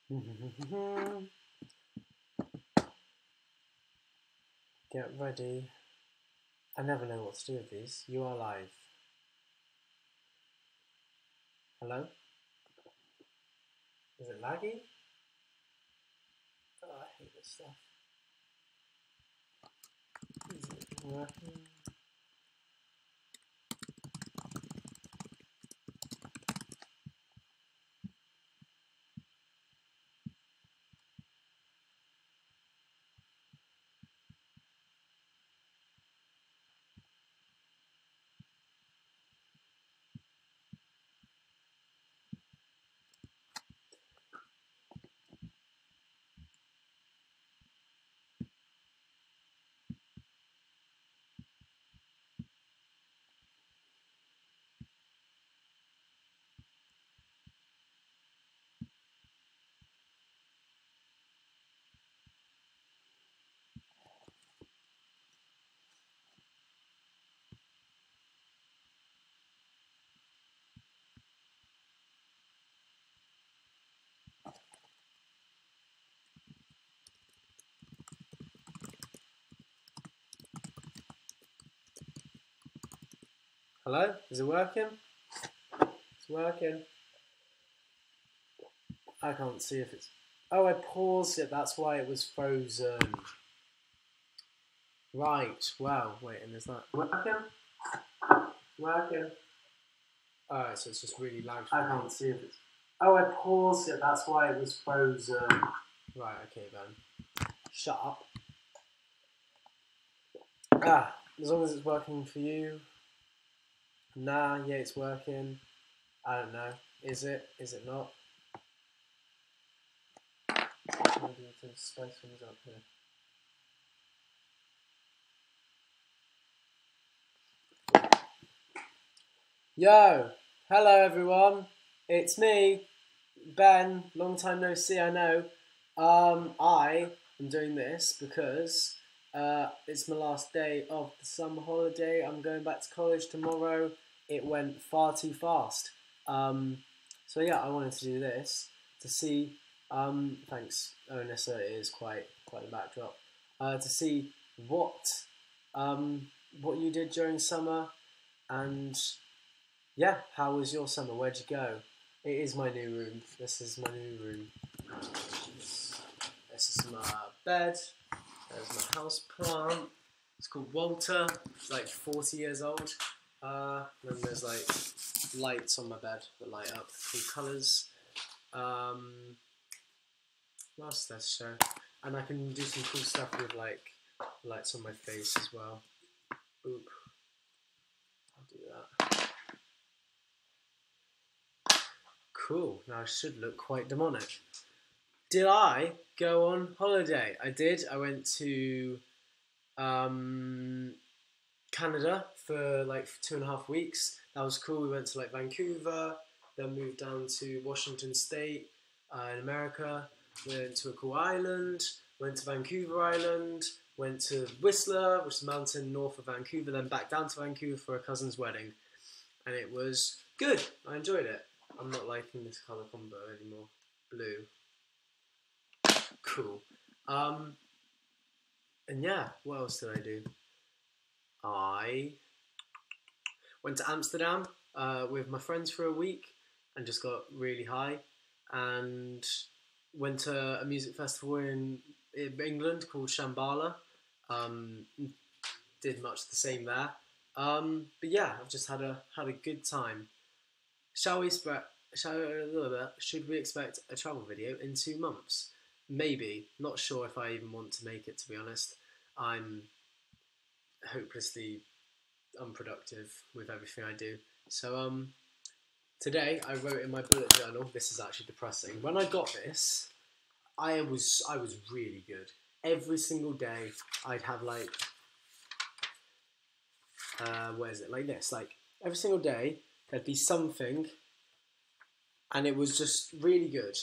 Get ready. I never know what to do with these. You are live. Hello? Is it laggy? Oh, I hate this stuff. Is it working? Hello? Is it working? It's working. I can't see if it's... Oh, I paused it. That's why it was frozen. Right. Wow. Wait, and is that... Working? Working. Alright, so it's just really lagged. I can't see if it's... Oh, I paused it. That's why it was frozen. Right, okay then. Shut up. As long as it's working for you. Nah, yeah, it's working. I don't know. Is it? Is it not? Maybe to spice things up here. Yo! Hello everyone! It's me, Ben. Long time no see, I know. I am doing this because it's my last day of the summer holiday. I'm going back to college tomorrow. It went far too fast. So yeah, I wanted to do this to see, thanks Onessa, it is quite the backdrop, to see what you did during summer, and yeah, how was your summer? Where'd you go? It is my new room. This is my new room. This is my bed. There's my house plant. It's called Walter. It's like 40 years old. Then there's like lights on my bed that light up, cool colours. What else is there to show? And I can do some cool stuff with like lights on my face as well. Oop. I'll do that. Cool. Now I should look quite demonic. Did I go on holiday? I did. I went to Canada for like 2.5 weeks. That was cool. We went to like Vancouver, then moved down to Washington State in America. Went to a cool island, went to Vancouver Island, went to Whistler, which is a mountain north of Vancouver, then back down to Vancouver for a cousin's wedding. And it was good. I enjoyed it. I'm not liking this colour combo anymore. Blue. Cool. And yeah, what else did I do? I went to Amsterdam with my friends for a week and just got really high, and went to a music festival in England called Shambhala. Did much the same there. But yeah, I've just had a good time. Should we expect a travel video in 2 months? Maybe. Not sure if I even want to make it, to be honest. I'm hopelessly unproductive with everything I do. So today I wrote in my bullet journal, this is actually depressing. When I got this, I was really good. Every single day I'd have like like this, like every single day there'd be something, and it was just really good.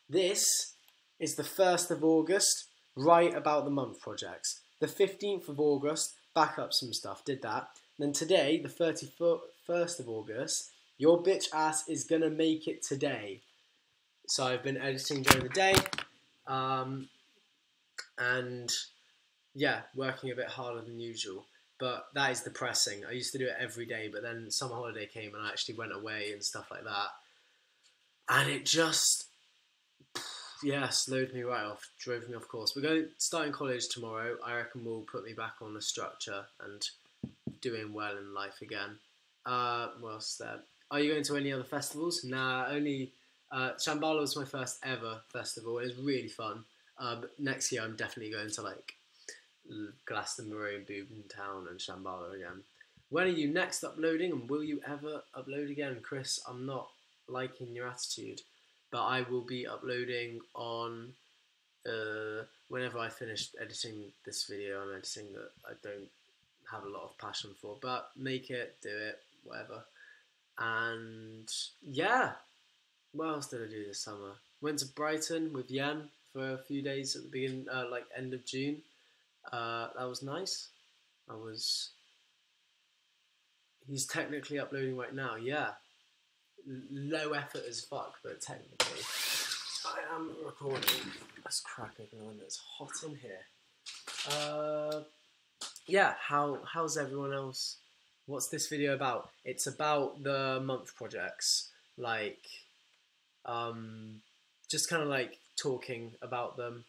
This is the 1st of August, right about the month projects. The 15th of August, back up some stuff, did that. And then today, the 31st of August, your bitch ass is gonna make it today. So I've been editing during the day, and yeah, working a bit harder than usual. But that is depressing. I used to do it every day, but then summer holiday came and I actually went away and stuff like that. And it just, yeah, slowed me right off, drove me off course. We're starting college tomorrow. I reckon will put me back on the structure and doing well in life again. What else is there? Are you going to any other festivals? Nah, only Shambhala was my first ever festival. It was really fun. But next year I'm definitely going to like Glastonbury and Boomtown and Shambhala again. When are you next uploading, and will you ever upload again? Chris, I'm not liking your attitude, but I will be uploading on whenever I finish editing this video. I'm editing that I don't have a lot of passion for, but make it, do it, whatever. And yeah, what else did I do this summer? Went to Brighton with Yen for a few days at the beginning, like end of June. That was nice. He's technically uploading right now, yeah. Low effort as fuck, but technically I am recording. Let's crack open the window. It's hot in here. Yeah, how's everyone else? What's this video about? It's about the month projects, like just kind of like talking about them.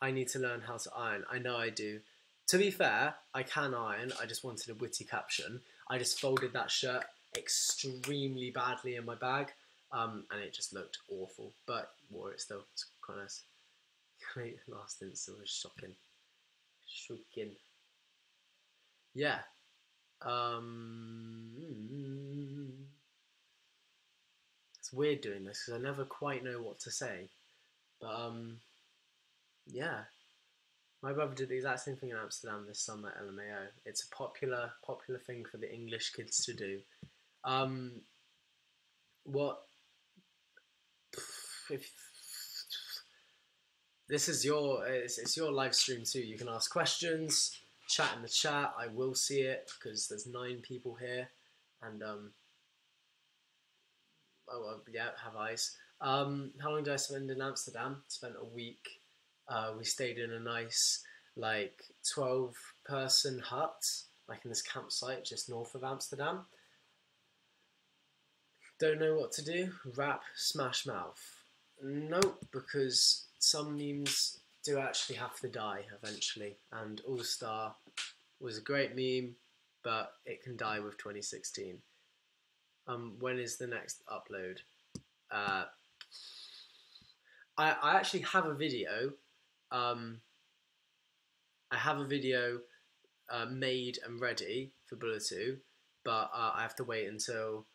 I need to learn how to iron. I know I do. To be fair, I can iron. I just wanted a witty caption. I just folded that shirt extremely badly in my bag, and it just looked awful. But wore it still. It's quite nice. Last instant was shocking. Shocking. Yeah. It's weird doing this because I never quite know what to say. But yeah. My brother did the exact same thing in Amsterdam this summer at LMAO. It's a popular thing for the English kids to do. What if this is it's your live stream too. You can ask questions, chat in the chat. I will see it because there's 9 people here, and oh well, yeah, have eyes. How long did I spend in Amsterdam? Spent a week. We stayed in a nice like 12-person hut, like in this campsite just north of Amsterdam. Don't know what to do? Rap Smash Mouth. Nope, because some memes do actually have to die eventually, and All Star was a great meme, but it can die with 2016. When is the next upload? I actually have a video. I have a video made and ready for Bullet 2, but I have to wait until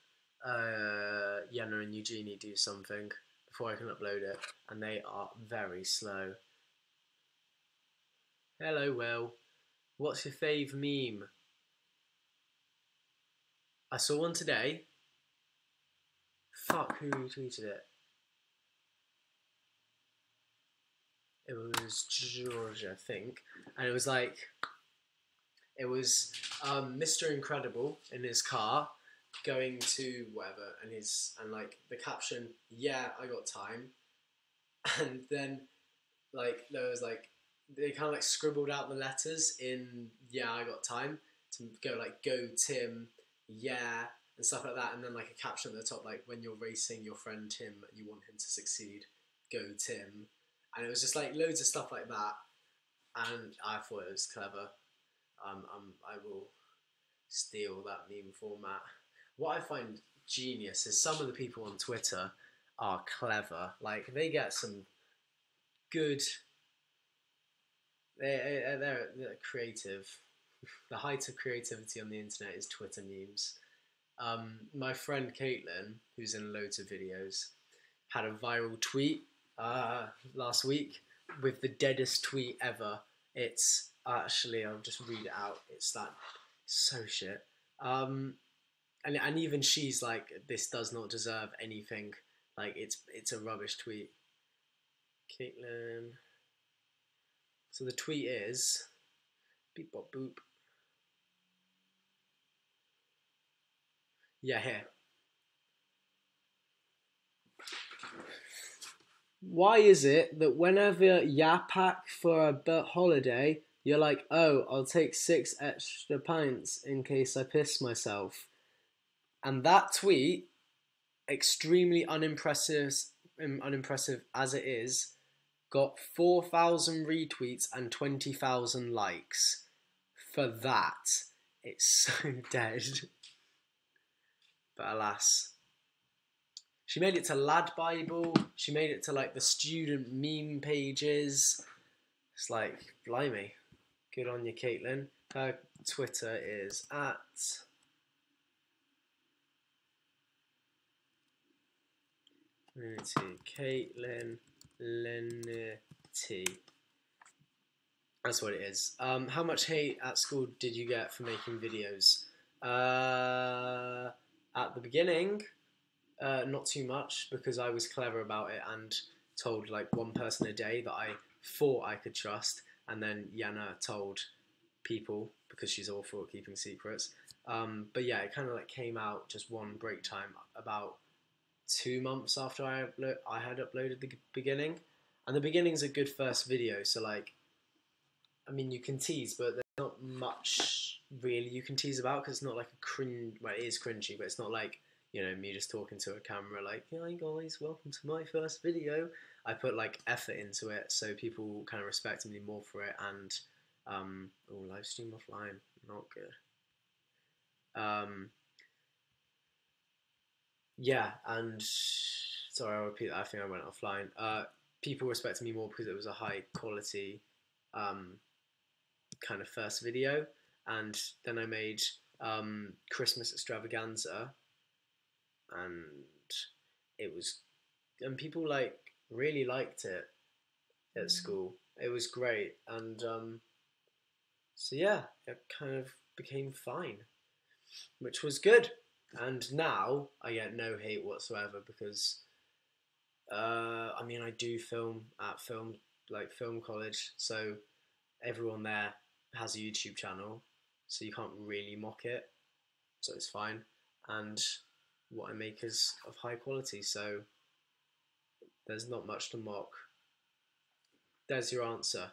Yenna and Eugenie do something before I can upload it, and they are very slow. Hello, Will. What's your fave meme? I saw one today. Fuck, who tweeted it? It was George, I think, and it was like, it was Mr. Incredible in his car going to whatever, and like the caption, "Yeah, I got time," and then like there was like they kind of like scribbled out the letters in "Yeah, I got time" to go like "Go Tim," "Yeah," and stuff like that, and then like a caption at the top like "When you're racing your friend Tim and you want him to succeed, go Tim," and it was just like loads of stuff like that, and I thought it was clever. I will steal that meme format. What I find genius is some of the people on Twitter are clever. Like they get some good. They're creative. The height of creativity on the internet is Twitter memes. My friend Caitlin, who's in loads of videos, had a viral tweet last week with the deadest tweet ever. It's actually, I'll just read it out. It's that so shit. And even she's like, this does not deserve anything. Like it's a rubbish tweet. Caitlin. So the tweet is beep bop boop. Yeah, here. Why is it that whenever you pack for a holiday, you're like, oh, I'll take 6 extra pints in case I piss myself? And that tweet, extremely unimpressive as it is, got 4,000 retweets and 20,000 likes. For that, it's so dead. But alas. She made it to Lad Bible. She made it to like the student meme pages. It's like, blimey. Good on you, Caitlin. Her Twitter is at Caitlin Linity. That's what it is. How much hate at school did you get for making videos? At the beginning, not too much, because I was clever about it and told like one person a day that I thought I could trust, and then Yana told people because she's awful at keeping secrets. But yeah, it kind of like came out just one break time about 2 months after I had uploaded the beginning, and the beginning's a good first video. So like, I mean, you can tease, but there's not much really you can tease about, because it's not like a cringe. Well, it is cringy, but it's not like, you know, me just talking to a camera like, "Hi guys, welcome to my first video." I put like effort into it, so people kind of respected me more for it. And live stream offline, not good. Yeah, and sorry, I'll repeat that. I think I went offline. People respected me more because it was a high quality kind of first video, and then I made Christmas extravaganza, and people like really liked it at school. It was great, and so yeah, it kind of became fine, which was good. And now I get no hate whatsoever, because I mean, I do film at film college, so everyone there has a YouTube channel, so you can't really mock it, so it's fine. And what I make is of high quality, so there's not much to mock. There's your answer.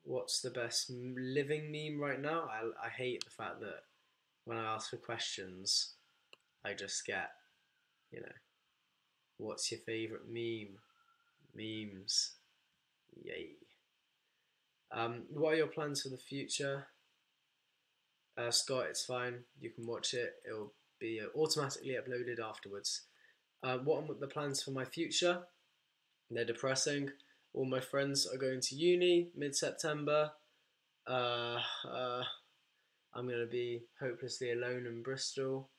What's the best living meme right now? I hate the fact that when I ask for questions, I just get, you know, what's your favourite meme? Memes. Yay. What are your plans for the future? Scott, it's fine. You can watch it. It'll be automatically uploaded afterwards. What are the plans for my future? They're depressing. All my friends are going to uni mid-September. I'm going to be hopelessly alone in Bristol.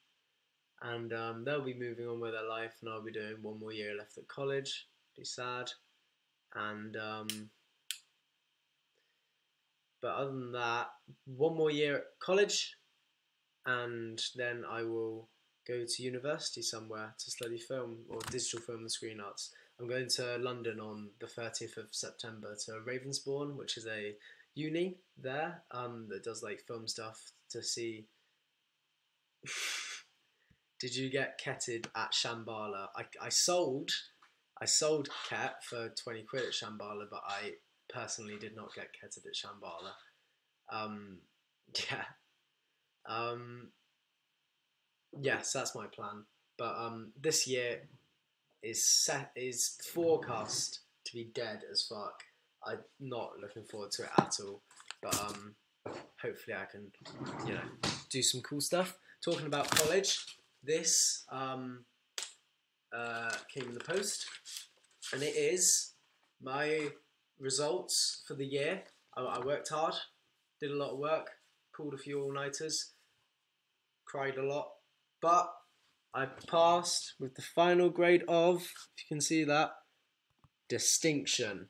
And they'll be moving on with their life, and I'll be doing one more year left at college. Be sad. And but other than that, one more year at college, and then I will go to university somewhere to study film, or digital film and screen arts. I'm going to London on the 30th of September to Ravensbourne, which is a uni there that does like film stuff, to see. Did you get ketted at Shambhala? I sold ket for 20 quid at Shambhala, but I personally did not get ketted at Shambhala. Yeah. Yes, that's my plan. But this year is forecast to be dead as fuck. I'm not looking forward to it at all. But hopefully I can, you know, do some cool stuff. Talking about college, this came in the post, and it is my results for the year. I worked hard, did a lot of work, pulled a few all-nighters, cried a lot, but I passed with the final grade of, if you can see that, distinction,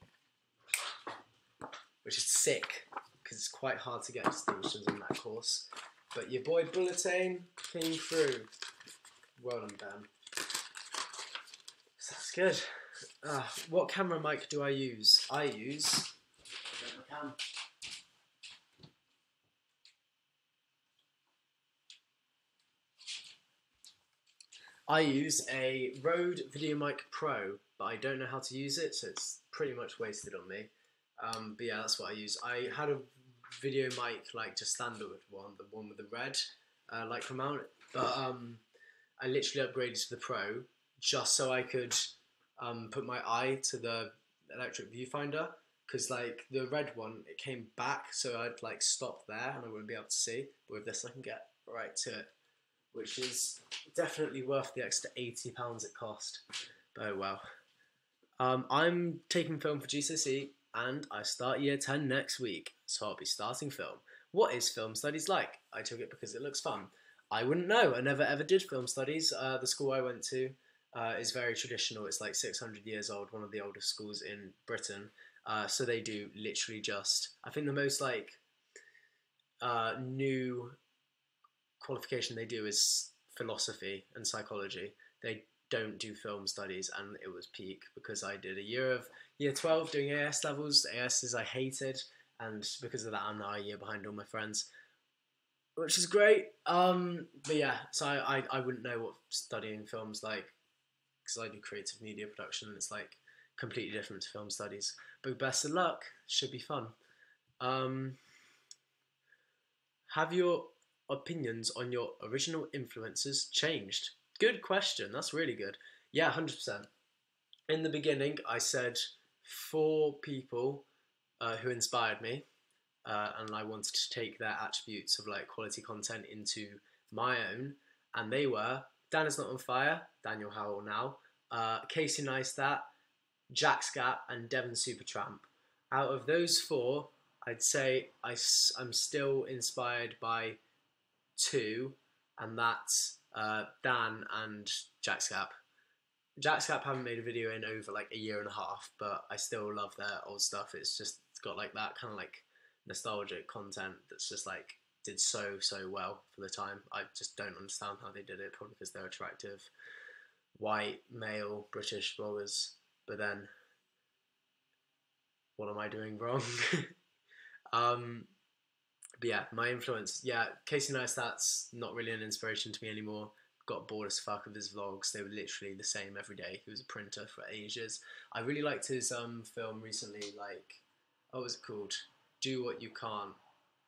which is sick, because it's quite hard to get distinctions in that course. But your boy Bulletin came through. Well done, Ben. So that's good. What camera mic do I use? I use I use a Rode VideoMic Pro, but I don't know how to use it, so it's pretty much wasted on me. But yeah, that's what I use. I had a video mic, like just standard one, the one with the red like mount, but I literally upgraded to the Pro just so I could put my eye to the electric viewfinder, because like the red one, it came back, so I'd like stop there and I wouldn't be able to see. But with this, I can get right to it, which is definitely worth the extra £80 it cost. But oh well. I'm taking film for GCSE and I start year 10 next week, so I'll be starting film. What is film studies like? I took it because it looks fun. I wouldn't know. I never ever did film studies. The school I went to is very traditional. It's like 600 years old, one of the oldest schools in Britain. So they do literally just, I think the most like new qualification they do is philosophy and psychology. They don't do film studies, and it was peak because I did a year of year 12 doing AS levels. ASs I hated, and because of that I'm now a year behind all my friends, which is great. But yeah, so I wouldn't know what studying film's like, because I do creative media production and it's like completely different to film studies. But best of luck, should be fun. Have your opinions on your original influences changed? Good question, that's really good. Yeah, 100%. In the beginning, I said 4 people who inspired me, and I wanted to take their attributes of like quality content into my own, and they were Dan Is Not On Fire, Daniel Howell now, Casey Neistat, Jack Scat, and Devon Supertramp. Out of those 4, I'd say I'm still inspired by 2, and that's Dan and Jack Scap. Jack Scap haven't made a video in over like a year and a half, but I still love their old stuff. It's got like that kind of like nostalgic content that's just like did so well for the time. I just don't understand how they did it, probably because they're attractive white male British bloggers. But then, what am I doing wrong? But yeah, my influence, yeah, Casey Neistat's not really an inspiration to me anymore. Got bored as fuck of his vlogs. They were literally the same every day. He was a printer for ages. I really liked his film recently, like, what was it called? Do What You Can't.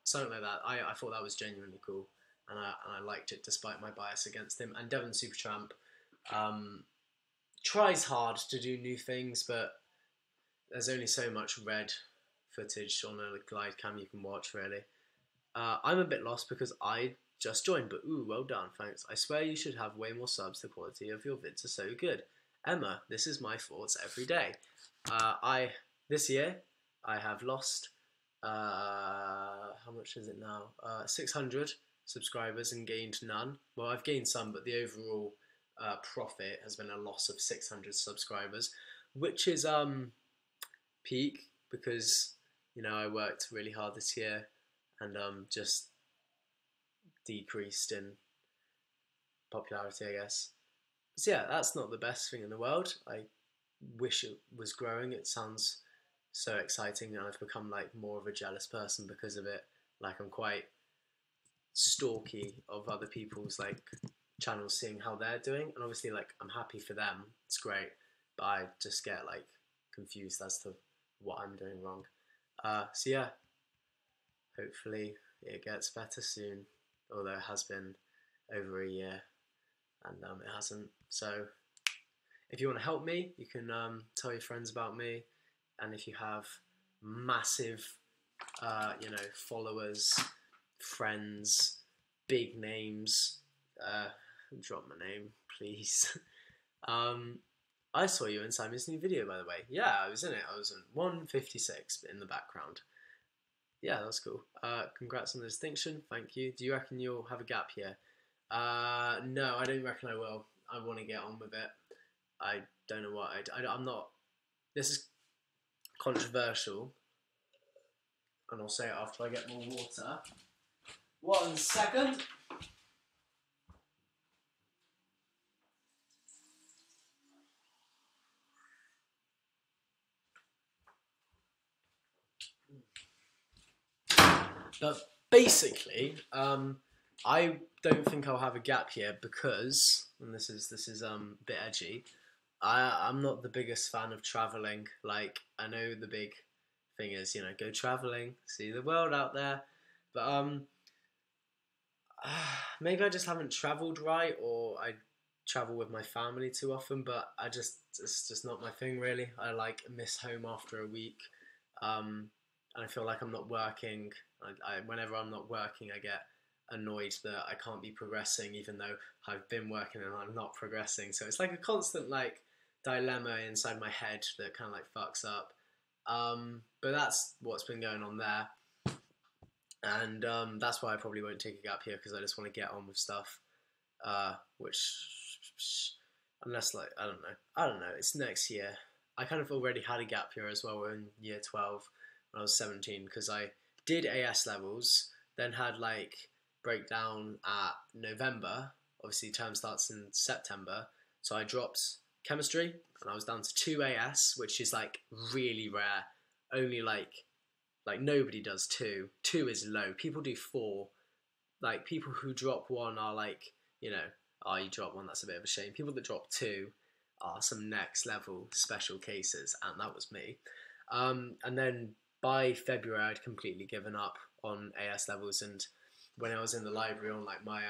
Something like that. I thought that was genuinely cool. And I liked it despite my bias against him. And Devon Supertramp tries hard to do new things, but there's only so much red footage on a glide cam you can watch, really. I'm a bit lost because I just joined, but ooh, well done, thanks. I swear you should have way more subs. The quality of your vids are so good. Emma, this is my thoughts every day. This year I have lost how much is it now? 600 subscribers and gained none. Well, I've gained some, but the overall profit has been a loss of 600 subscribers, which is peak because, you know, I worked really hard this year and just decreased in popularity, I guess. So yeah, that's not the best thing in the world. I wish it was growing. It sounds so exciting, and I've become like more of a jealous person because of it. Like, I'm quite stalky of other people's like channels, seeing how they're doing, and obviously like I'm happy for them, it's great, but I just get like confused as to what I'm doing wrong. So yeah, hopefully it gets better soon, although it has been over a year and it hasn't. So if you want to help me, you can tell your friends about me, and if you have massive you know, followers, friends, big names, drop my name please. I saw you in Simon's new video, by the way. Yeah, I was in it. I was in 156 in the background. Yeah, that's cool. Congrats on the distinction. Thank you. Do you reckon you'll have a gap here? No, I don't reckon I will. I want to get on with it. I don't know what I'm not. This is controversial, and I'll say it after I get more water. 1 second. But basically, I don't think I'll have a gap year because, and this is a bit edgy. I'm not the biggest fan of traveling. Like, I know the big thing is, go traveling, see the world out there, but maybe I just haven't travelled right, or I travel with my family too often. But it's just not my thing really. I like miss home after a week, and I feel like I'm not working. Whenever I'm not working, I get annoyed that I can't be progressing, even though I've been working and I'm not progressing. So it's like a constant like dilemma inside my head that kind of like fucks up. But that's what's been going on there. And that's why I probably won't take a gap here, because I just want to get on with stuff. Which, unless like I don't know. It's next year. I kind of already had a gap year as well in year 12 when I was 17, because I did AS levels, then had like breakdown at November. Obviously, term starts in September, so I dropped chemistry and I was down to 2 AS, which is like really rare. Only like nobody does 2. 2 is low. People do 4. Like people who drop 1 are like, oh, you drop 1, that's a bit of a shame. People that drop 2 are some next level special cases, and that was me. And then by February, I'd completely given up on AS levels, and when I was in the library on like my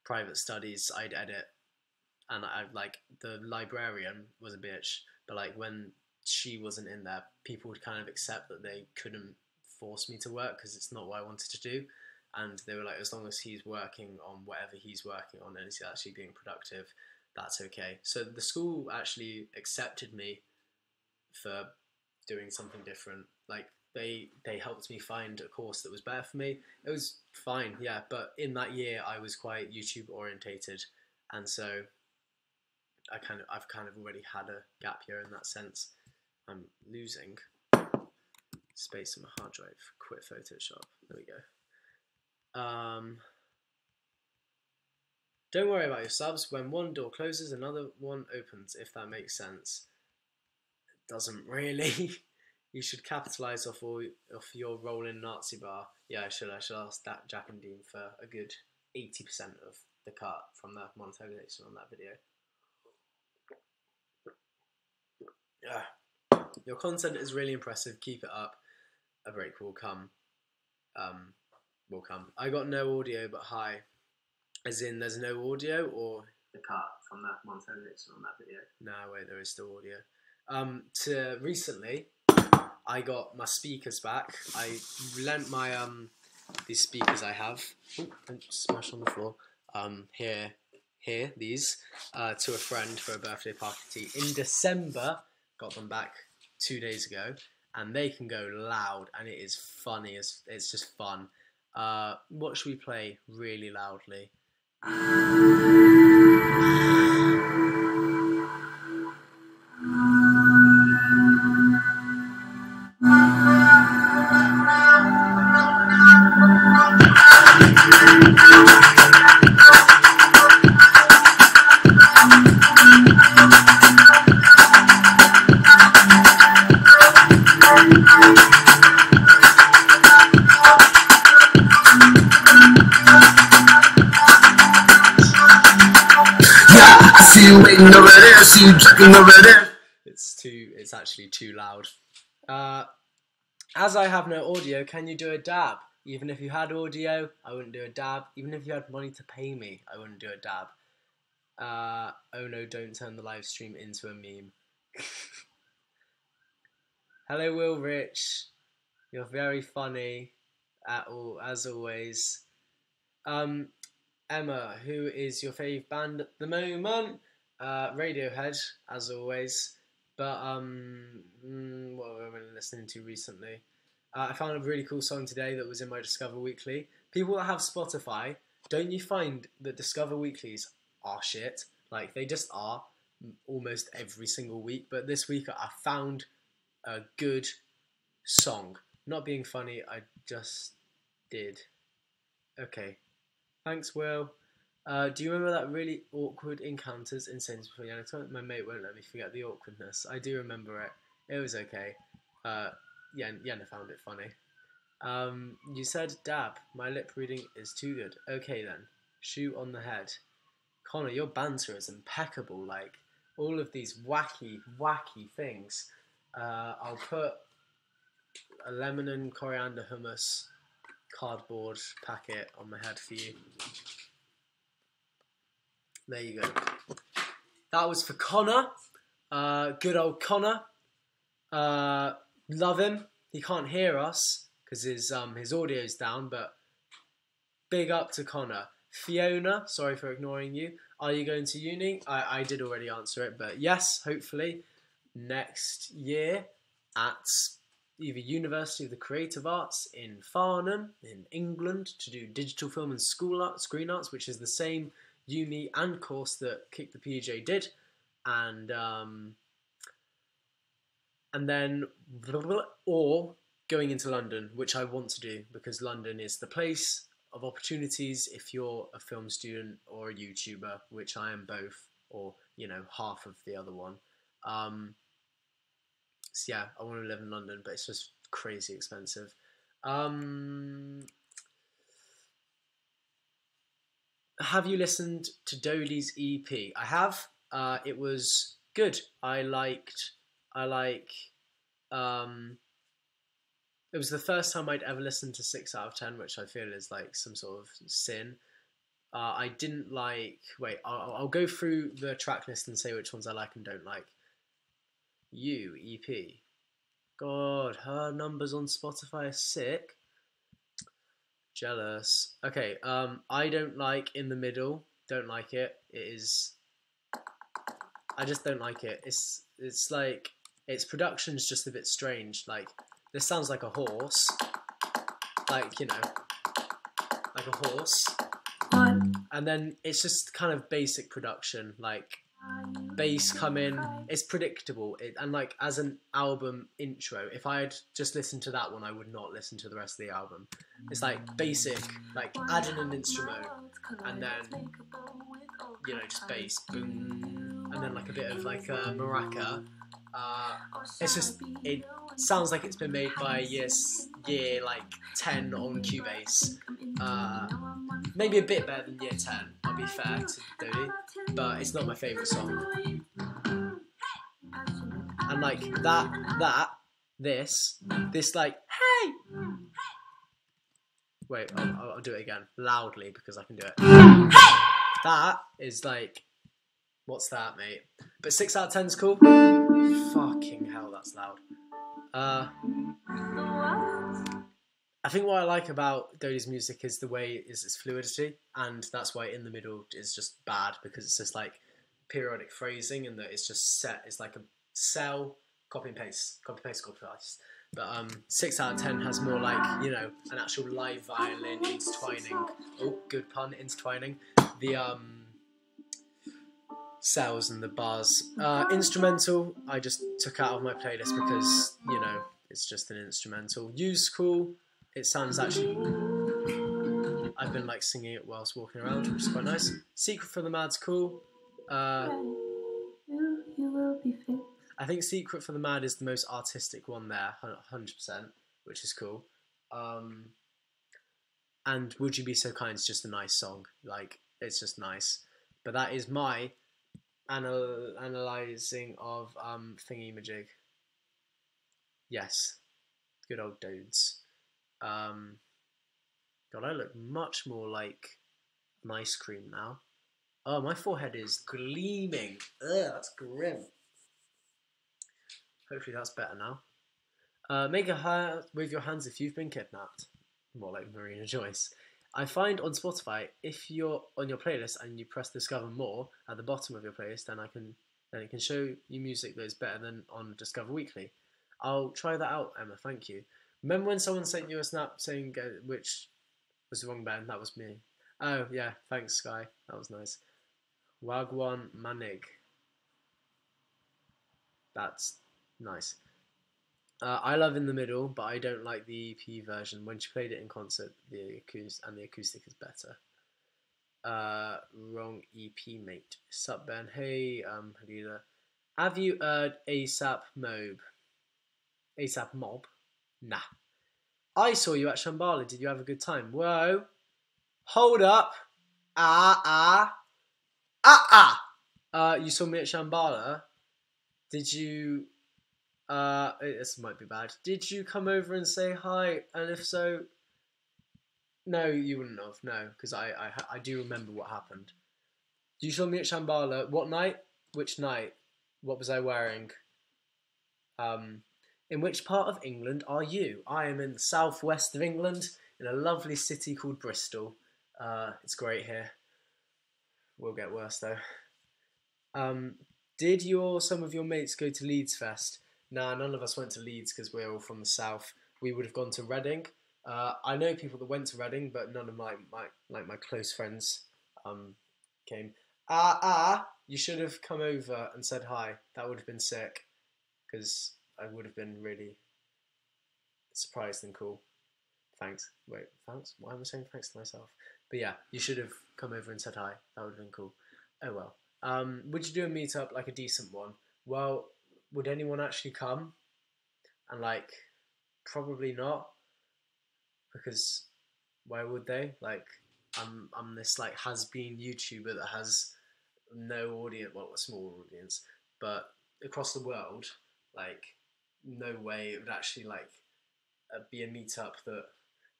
private studies, I'd edit, and I like the librarian was a bitch, but like when she wasn't in there, people would kind of accept that they couldn't force me to work because it's not what I wanted to do. And they were like, as long as he's working on whatever he's working on and he's actually being productive, that's okay. So the school actually accepted me for doing something different. Like they helped me find a course that was better for me. It was fine, yeah, but in that year I was quite YouTube orientated, and so I've kind of already had a gap year in that sense. I'm losing space on my hard drive. Quit Photoshop. There we go. Don't worry about your subs. When one door closes, another one opens, if that makes sense. It doesn't really. You should capitalise off your role in Nazi bar. Yeah, I should ask that Jack and Dean for a good 80% of the cut from the monetization on that video. Yeah. Your content is really impressive. Keep it up. A break will come. I got no audio, but hi. As in, there's no audio, or the cut from that monetization on that video? No, wait, there is still audio. Recently, I got my speakers back. I lent my these speakers I have. Oh, don't smash on the floor. These to a friend for a birthday party in December. Got them back 2 days ago, and they can go loud, and it is funny. It's just fun. What should we play really loudly? Waiting over there, see you checking over there. It's actually too loud. As I have no audio, can you do a dab? Even if you had audio, I wouldn't do a dab. Even if you had money to pay me, I wouldn't do a dab. Oh no, don't turn the live stream into a meme. Hello, Will Rich. You're very funny, as always. Emma, who is your fave band at the moment? Radiohead, as always. But what have I been listening to recently? I found a really cool song today that was in my Discover Weekly. People that have Spotify, don't you find that Discover Weeklies are shit? Like, they just are almost every single week. But this week I found a good song. Not being funny, I just did. Okay. Thanks, Will. Do you remember that really awkward encounters in Saints Before Yana? My mate won't let me forget the awkwardness. I do remember it. It was okay. Yana found it funny. You said dab. My lip reading is too good. Okay then. Shoe on the head. Connor, your banter is impeccable. Like all of these wacky things. I'll put a lemon and coriander hummus cardboard packet on my head for you. There you go. That was for Connor. Good old Connor. Love him. He can't hear us because his audio's down, but big up to Connor. Fiona, sorry for ignoring you. Are you going to uni? I did already answer it, but yes, hopefully next year at either University of the Creative Arts in Farnham in England to do digital film and screen arts, which is the same uni and course that Kick the PJ did, and then or going into London, which I want to do because London is the place of opportunities if you're a film student or a YouTuber, which I am both, or half of the other one. So yeah, I want to live in London, but it's just crazy expensive. Have you listened to Dolly's EP? I have. It was good. It was the first time I'd ever listened to 6 out of 10, which I feel is like some sort of sin. I didn't like... Wait, I'll go through the track list and say which ones I like and don't like. You, EP. God, her numbers on Spotify are sick. Jealous. Okay, I don't like In the Middle. Don't like it. It is... I just don't like it. It's like... Its production's just a bit strange. Like, this sounds like a horse. Like, like a horse. And then it's just kind of basic production. Like, bass come in. It's predictable. And like, as an album intro, if I had just listened to that one, I would not listen to the rest of the album. It's like basic, like add in an instrument, and then, just bass, boom, and then like a bit of like a maraca. It sounds like it's been made by year like 10 on Cubase. Maybe a bit better than year 10, I'll be fair to Dodie, but it's not my favourite song. And like this like, hey! Wait, I'll do it again, loudly, because I can do it. That is like, what's that, mate? But 6 out of 10's cool. Fucking hell, that's loud. I think what I like about Dodie's music is the way is its fluidity, and that's why In the Middle is just bad, because it's just like periodic phrasing, and that it's just set. It's like a cell, copy and paste, copy paste, copy paste. But 6 out of 10 has more like, an actual live violin intertwining. Oh, good pun, intertwining the cells and the bars. Instrumental, I just took out of my playlist because, it's just an instrumental. You's cool. It sounds actually... I've been like singing it whilst walking around, which is quite nice. Secret from the Mad's cool. I think Secret from the Mad is the most artistic one there, 100%, which is cool. And Would You Be So Kind is just a nice song. Like, it's just nice. But that is my analysing of Thingy-Majig. Yes. Good old dudes. God, I look much more like an ice cream now. Oh, my forehead is gleaming. Ugh, that's grim. Hopefully that's better now. Make a heart with your hands if you've been kidnapped. More like Marina Joyce. I find on Spotify, if you're on your playlist and you press Discover More at the bottom of your playlist, then it can show you music that is better than on Discover Weekly. I'll try that out, Emma. Thank you. Remember when someone sent you a snap saying which was the wrong band? That was me. Oh yeah, thanks Sky. That was nice. Wagwan Manig. That's nice. I love In the Middle, but I don't like the EP version. When she played it in concert, the acoustic is better. Wrong EP, mate. Sup, Ben? Hey, Halila. Have you heard ASAP Mob? ASAP Mob? Nah. I saw you at Shambhala. Did you have a good time? Whoa. Hold up. Ah. You saw me at Shambhala. Did you... this might be bad. Did you come over and say hi? And if so... No, you wouldn't have. No, because I do remember what happened. You saw me at Shambhala. What night? Which night? What was I wearing? In which part of England are you? I am in the southwest of England, in a lovely city called Bristol. It's great here. Will get worse though. Did some of your mates go to Leeds Fest? Nah, none of us went to Leeds because we're all from the south. We would have gone to Reading. I know people that went to Reading, but none of my close friends came. You should have come over and said hi. That would have been sick, because I would have been really surprised and cool. Thanks. Wait, thanks? Why am I saying thanks to myself? But yeah, you should have come over and said hi. That would have been cool. Oh well. Would you do a meetup, like a decent one? Well, would anyone actually come? And like, probably not, because why would they? Like, I'm this like has-been YouTuber that has no audience, well, a small audience, but across the world, like, no way it would actually like be a meetup that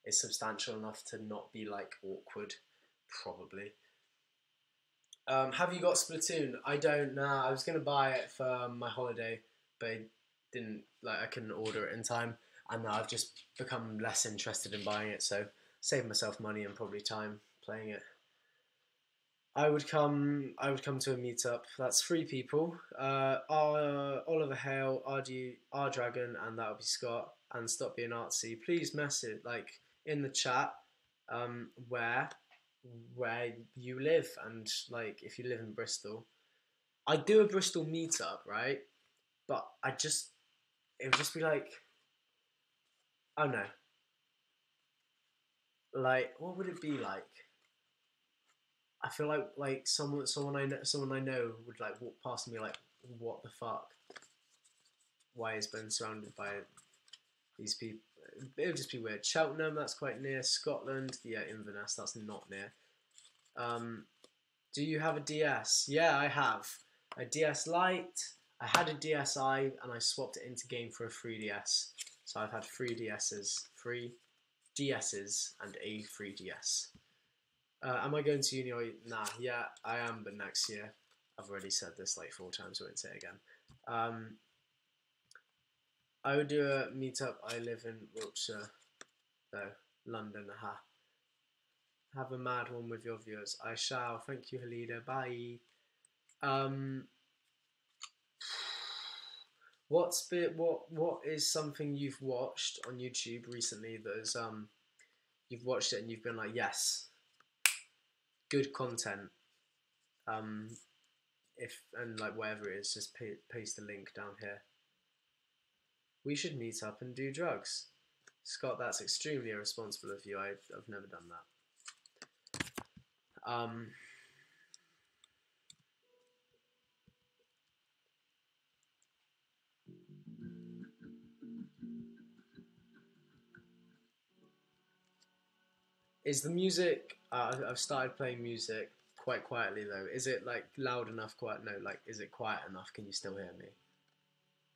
is substantial enough to not be like awkward, probably. Have you got Splatoon? I don't know. I was gonna buy it for my holiday, but I didn't. Like, I couldn't order it in time, and now I've just become less interested in buying it. So save myself money and probably time playing it. I would come to a meetup. That's 3 people. Oliver Hale, R Dragon, and that'll be Scott. And Stop Being Artsy. Please message like in the chat where you live, and like if you live in Bristol. I'd do a Bristol meetup, right? But it would just be like, oh no, like what would it be like? I feel like someone I know would like walk past me like, what the fuck? Why is Ben surrounded by these people? It would just be weird. Cheltenham, that's quite near. Scotland, yeah, Inverness, that's not near. Do you have a DS? Yeah, I have a DS Lite. I had a DSi and I swapped it into game for a 3DS. So I've had 3DSs and a 3DS. Am I going to uni or... Nah, yeah, I am, but next year. I've already said this like 4 times, so I won't say it again. I would do a meetup. I live in Wiltshire, though. London, aha. Have a mad one with your viewers. I shall. Thank you, Halida. Bye. What is something you've watched on YouTube recently that is you've watched it and you've been like, yes, good content. And like whatever it is, just paste the link down here. We should meet up and do drugs. Scott, that's extremely irresponsible of you. I've never done that. Is the music... I've started playing music quite quietly though. Is it like loud enough? No, like is it quiet enough? Can you still hear me?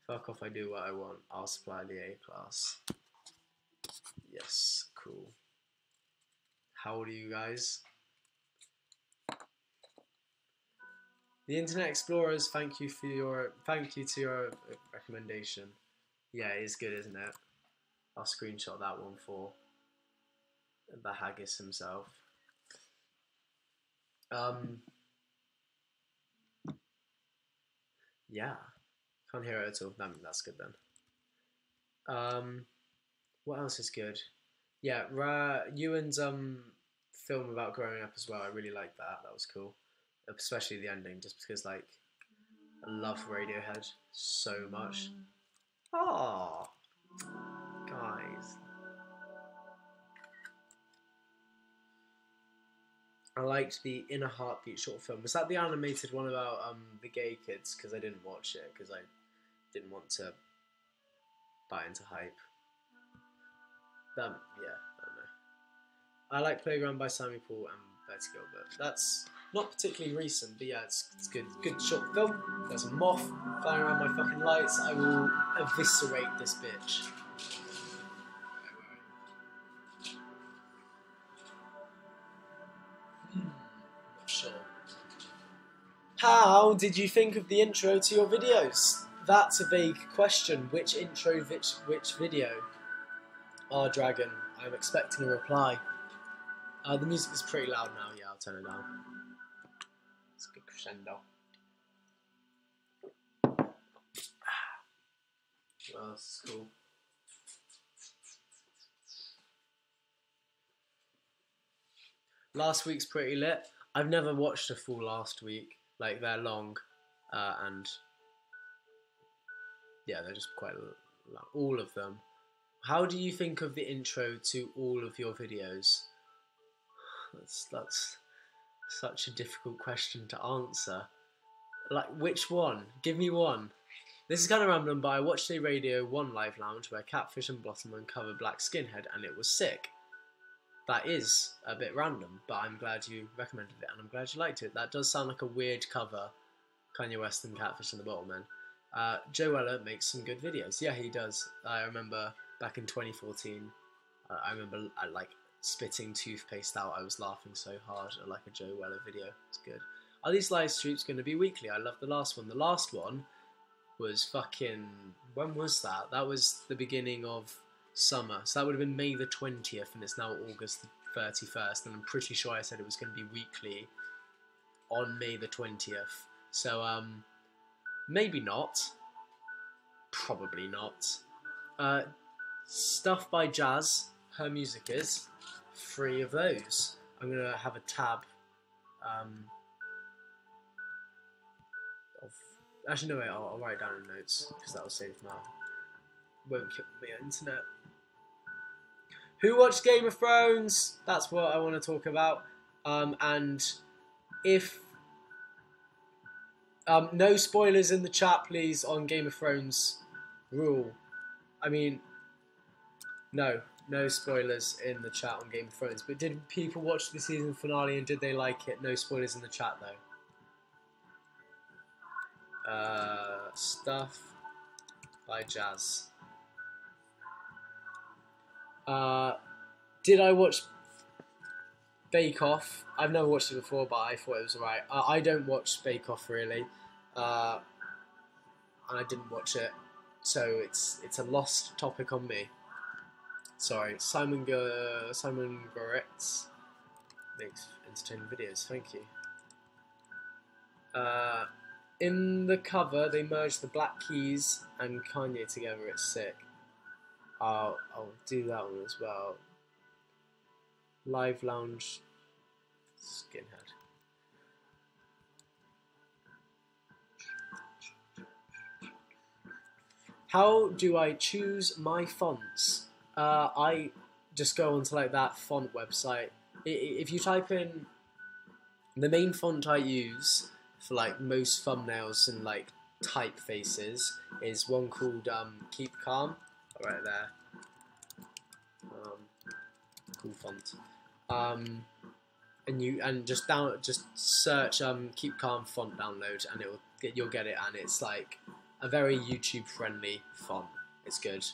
Fuck off, I do what I want. I'll supply the A class. Yes, cool. How old are you guys? The Internet Explorers, thank you to your recommendation. Yeah, it is good, isn't it? I'll screenshot that one for the haggis himself. Yeah, can't hear it at all. That's good then. What else is good? Yeah, Ewan's film about growing up as well. I really liked that. That was cool, especially the ending, just because like I love Radiohead so much. Oh, guys. I liked the In a Heartbeat short film. Was that the animated one about the gay kids? Because I didn't watch it because I didn't want to buy into hype. Yeah, I don't know. I like Playground by Sammy Paul and Betty Gilbert. That's not particularly recent, but yeah, it's good. Good short film. There's a moth flying around my fucking lights. I will eviscerate this bitch. Not sure. How did you think of the intro to your videos? That's a vague question. Which intro, which video? Ah, Dragon. I'm expecting a reply. The music is pretty loud now. Yeah, I'll turn it down. It's a good crescendo. Well, this is cool. Last week's pretty lit. I've never watched a full last week. Like, they're long, and yeah, they're just quite long. All of them. How do you think of the intro to all of your videos? That's such a difficult question to answer. Like, which one? Give me one. This is kind of random, but I watched a Radio 1 live lounge where Catfish and Blossom uncover Black Skinhead, and it was sick. That is a bit random, but I'm glad you recommended it, and I'm glad you liked it. That does sound like a weird cover, Kanye West and Catfish and the Bottlemen. Joe Weller makes some good videos. Yeah, he does. I remember back in 2014, I remember like spitting toothpaste out. I was laughing so hard at like a Joe Weller video. It's good. Are these live streams going to be weekly? I love the last one. The last one was fucking... When was that? That was the beginning of summer. So that would have been May the 20th, and it's now August the 31st. And I'm pretty sure I said it was going to be weekly on May the 20th. So, maybe not. Probably not. Stuff by Jazz, her music is 3 of those. I'm going to have a tab of... Actually, no, wait, I'll write it down in notes, because that'll save my... Won't kill my internet. Who watched Game of Thrones? That's what I want to talk about. And if... no spoilers in the chat, please, on Game of Thrones rule. I mean, no spoilers in the chat on Game of Thrones. But did people watch the season finale and did they like it? No spoilers in the chat, though. Stuff by Jazz. Did I watch Bake Off? I've never watched it before, but I thought it was alright. I don't watch Bake Off really, and I didn't watch it, so it's a lost topic on me. Sorry, Simon Goretz makes entertaining videos. Thank you. In the cover, they merged the Black Keys and Kanye together. It's sick. I'll do that one as well. Live Lounge Skinhead. How do I choose my fonts? I just go onto like that font website. If you type in the main font I use for like most thumbnails and like typefaces is one called Keep Calm, right there. Cool font. And just search Keep Calm font download and you'll get it, and it's like a very YouTube friendly font. It's good.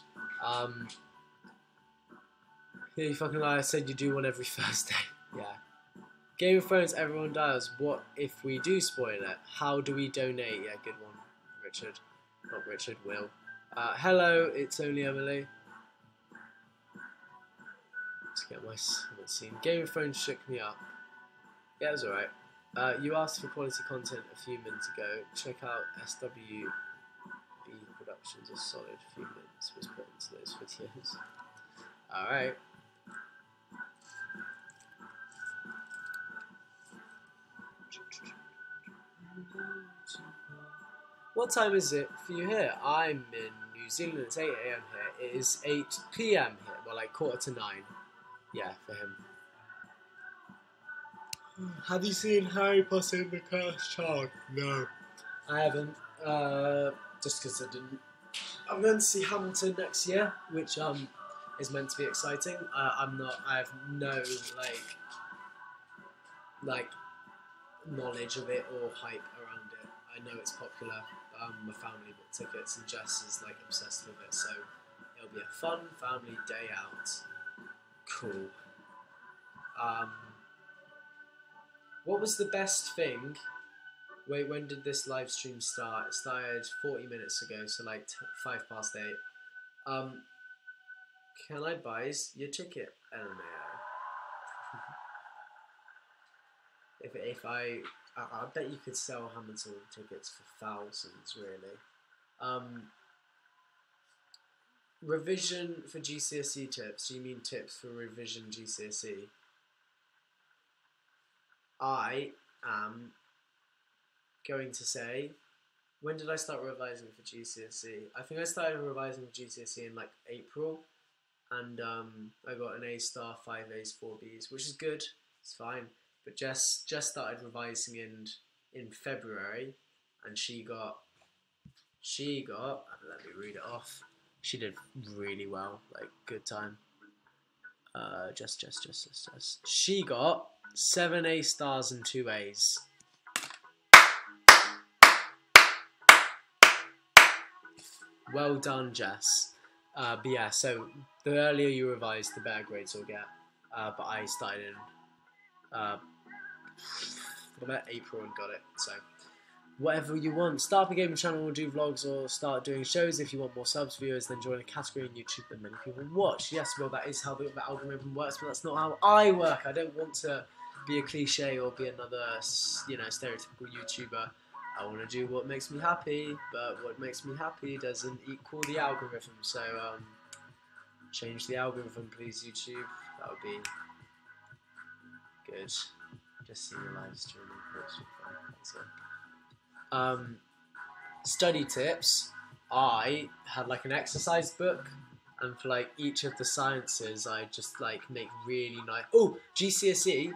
Yeah, you fucking lie. I said you do one every Thursday. Yeah. Game of Thrones, everyone dies. What if we do spoil it? How do we donate? Yeah, good one. Richard. Not Richard, Will. Hello, it's only Emily. Let's get my scene. Game of Thrones shook me up. Yeah, it was alright. You asked for quality content a few minutes ago. Check out SWB Productions. A solid few minutes was put into those videos. Alright. What time is it for you here? I'm in New Zealand. It's 8 AM here. It is 8 PM here. Well, like 8:45. Yeah, for him. Have you seen Harry Potter and the Cursed Child? No, I haven't. Just because I didn't. I'm going to see Hamilton next year, which is meant to be exciting. I'm not. I have no like knowledge of it or hype around it. I know it's popular. My family bought tickets, and Jess is like obsessed with it. So it'll be a fun family day out. Cool. What was the best thing? Wait, when did this live stream start? It started 40 minutes ago, so like 8:05. Can I buy your ticket, LMAO? if I bet you could sell Hamilton tickets for thousands, really. Revision for GCSE tips. Do you mean tips for revision GCSE? I am going to say, when did I start revising for GCSE? I think I started revising for GCSE in like April, and I got an A star, 5 A's, 4 B's, which is good. It's fine. But Jess just started revising in February, and she got. Let me read it off. She did really well, like good time. Jess. She got 7 A stars and 2 A's. Well done, Jess. But yeah, so the earlier you revise, the better grades you'll get. But I started in about April and got it. So whatever you want. Start up a gaming channel or do vlogs or start doing shows. If you want more subs, viewers, then join a category on YouTube that many people watch. Yes, well, that is how the algorithm works, but that's not how I work. I don't want to be a cliche or be another, stereotypical YouTuber. I want to do what makes me happy, but what makes me happy doesn't equal the algorithm. So, change the algorithm, please, YouTube. That would be good. Just see the live stream. That's it. Study tips. I had like an exercise book, and for like each of the sciences, I just like make really nice. Oh, GCSE.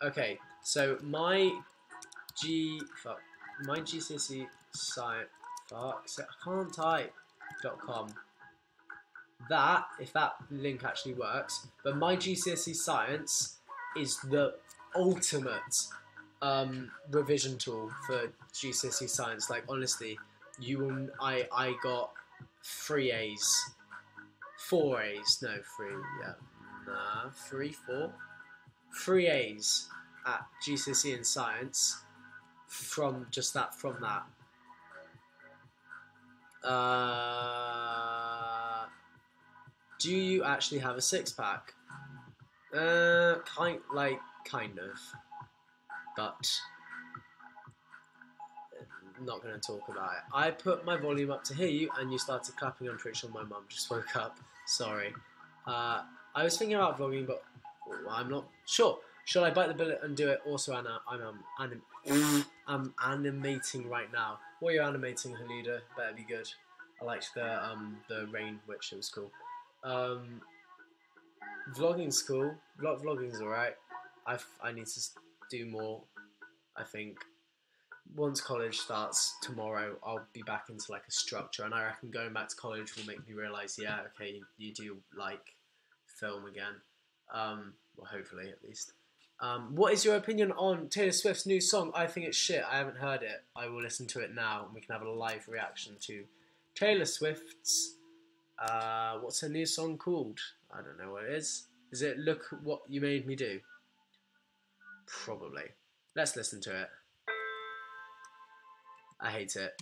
Okay, so my GCSE science. So I can't type.com. That, if that link actually works, but my GCSE science is the ultimate revision tool for GCSE science. Like honestly, I got 3 A's, 4 A's, no 3, yeah, nah, 3 A's at GCSE in science from that. Do you actually have a 6-pack? Kind of, but I'm not going to talk about it. I put my volume up to hear you, and you started clapping. I'm pretty sure my mum just woke up. Sorry. I was thinking about vlogging, but I'm not sure. Should I bite the bullet and do it? Also, Anna, I'm animating right now. What are you animating, Halida? Better be good. I liked the rain witch. It was cool. Vlogging's cool. Vlogging's alright. I need to do more. I think once college starts tomorrow, I'll be back into like a structure, and I reckon going back to college will make me realise, yeah, okay, you do like film again. Well, hopefully at least. What is your opinion on Taylor Swift's new song? I think it's shit. I haven't heard it. I will listen to it now, and we can have a live reaction to Taylor Swift's. What's her new song called? I don't know what it is. Is it Look What You Made Me Do? Probably. Let's listen to it. I hate it.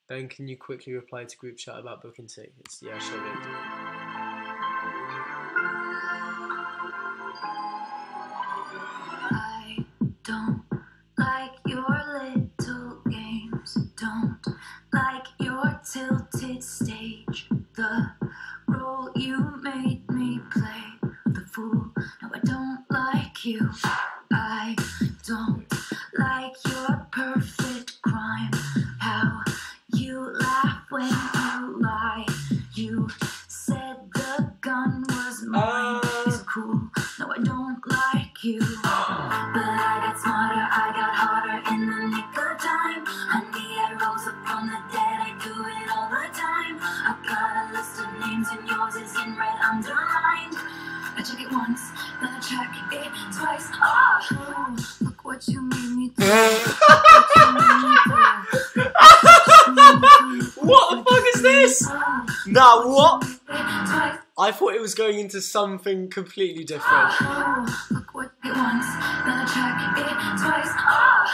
Ben, can you quickly reply to group chat about booking tickets? Yeah, sure did. I don't like your little games. Don't like your tilted stage. The role you made me play, the fool. No, I don't like you. I don't like your perfect crime. How you laugh when you lie. You said the gun was mine. It's cool. No, I don't like you. But I got smarter this? Nah, what? I thought it was going into something completely different. Look what it once, then I check it twice.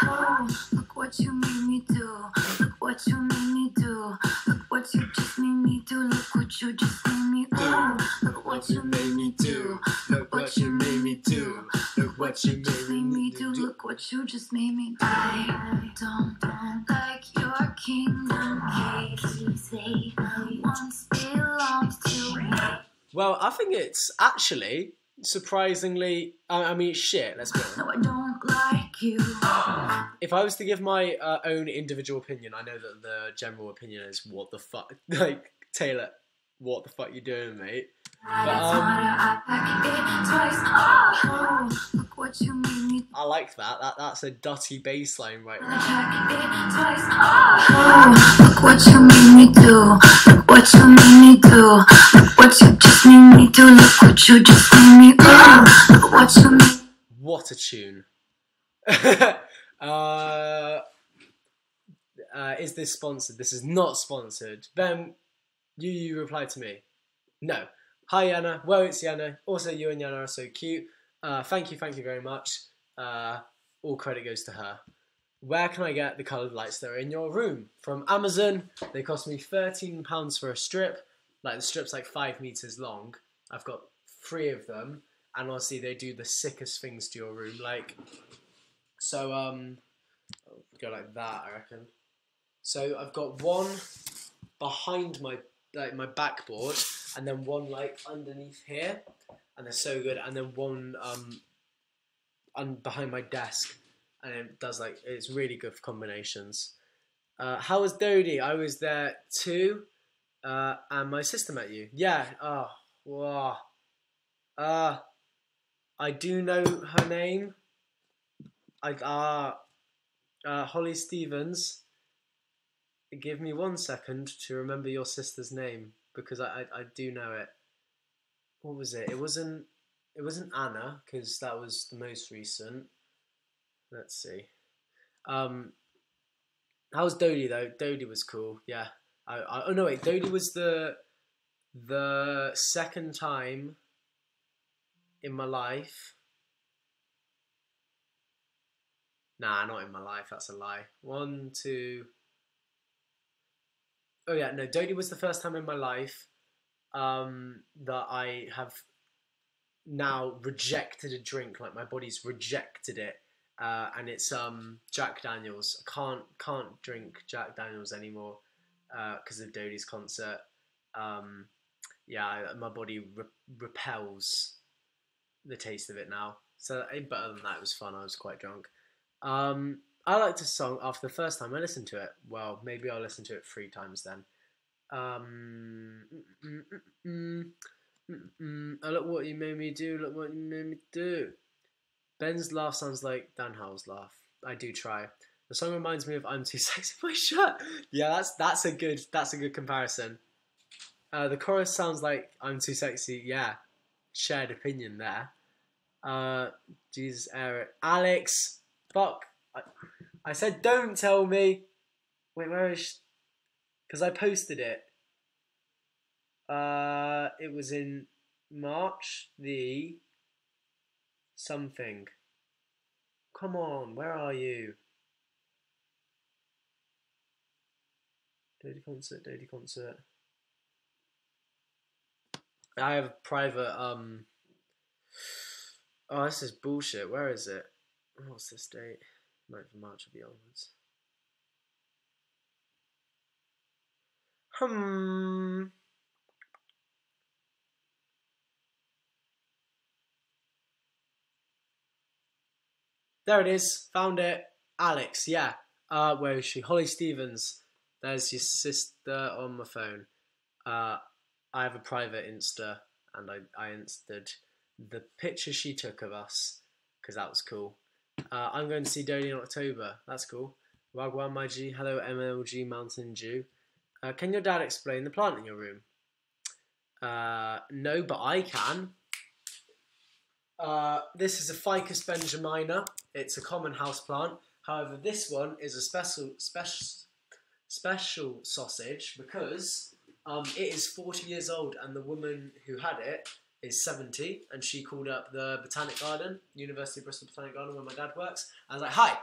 Oh, look what you made me do. Look what you made me do. Look what you just made me do. Look what you just made me do. Look what you made me do. Look what you made me do. Look what you just made me do. Look what you just made me do. I don't like your kingdom keys. They once belonged to me. Well, I think it's actually surprisingly. I mean, shit. Let's be honest. No, I don't like you. If I was to give my own individual opinion, I know that the general opinion is what the fuck, like Taylor, what the fuck you doing, mate? But look what you made me. I like that. That's a dotty bass line right now. Look what you made me do. Look what you made me do. Look what you just made me do. Look what you just made me do. Look what you made. What a tune. Is this sponsored? This is not sponsored. Ben, you reply to me. No. Hi, Yana. Well, it's Yana. Also, you and Yana are so cute. Thank you very much. All credit goes to her. Where can I get the coloured lights that are in your room? From Amazon. They cost me £13 for a strip. Like, the strip's like 5 meters long. I've got 3 of them. And honestly, they do the sickest things to your room. Like, so, I'll go like that, I reckon. So, I've got one behind my backboard, and then one like underneath here, and they're so good, and then one behind my desk, and it does like, it's really good for combinations. How was Dodie? I was there too, and my sister met you. Yeah. Oh, wow. I do know her name. Holly Stevens. Give me 1 second to remember your sister's name, because I do know it. What was it? It wasn't Anna, because that was the most recent. Let's see. How was Dodie though? Dodie was cool. Yeah. Oh no, wait. Dodie was the second time in my life. Nah, not in my life. That's a lie. 1, 2. Oh yeah, no, Dodie was the first time in my life that I have now rejected a drink. Like, my body's rejected it, and it's Jack Daniels. I can't drink Jack Daniels anymore because of Dodie's concert. Yeah, my body repels the taste of it now. So, but other than that, it was fun. I was quite drunk. I liked a song after the first time I listened to it. Well, maybe I'll listen to it 3 times then. Look what you made me do. Look what you made me do. Ben's laugh sounds like Dan Howell's laugh. I do try. The song reminds me of "I'm Too Sexy for My Shirt." Yeah, that's a good comparison. The chorus sounds like "I'm Too Sexy." Yeah, shared opinion there. Jesus, Eric, Alex, fuck. I said don't tell me. Wait, where is? Because I posted it. It was in March the something. Come on, where are you? Dodie concert. I have a private oh, this is bullshit. Where is it? What's this date? 9th of March will be onwards. There it is. Found it. Alex, yeah. Where is she? Holly Stevens. There's your sister on my phone. I have a private Insta, and I insta'd the picture she took of us, because that was cool. I'm going to see Dodie in October. That's cool. Wagwan, my G. Hello, MLG Mountain Dew. Can your dad explain the plant in your room? No, but I can. This is a Ficus benjamina. It's a common house plant. However, this one is a special sausage because It is 40 years old, and the woman who had it is 70, and she called up the Botanic Garden, University of Bristol Botanic Garden, where my dad works. I was like, "Hi,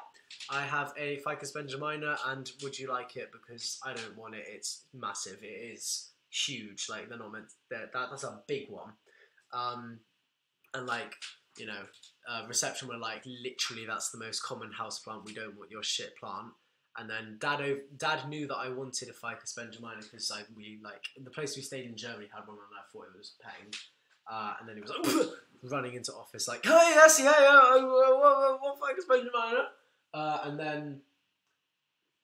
I have a Ficus benjamina, and would you like it? Because I don't want it. It's massive. It is huge. Like, they're not meant. That's a big one." And like, you know, reception were like, "Literally, that's the most common houseplant. We don't want your shit plant." And then Dad knew that I wanted a Ficus benjamina because we like the place we stayed in Germany had one, and I thought it was paying. And then he was like running into office like, "Oh yes, yeah, what Ficus benjamina?" And then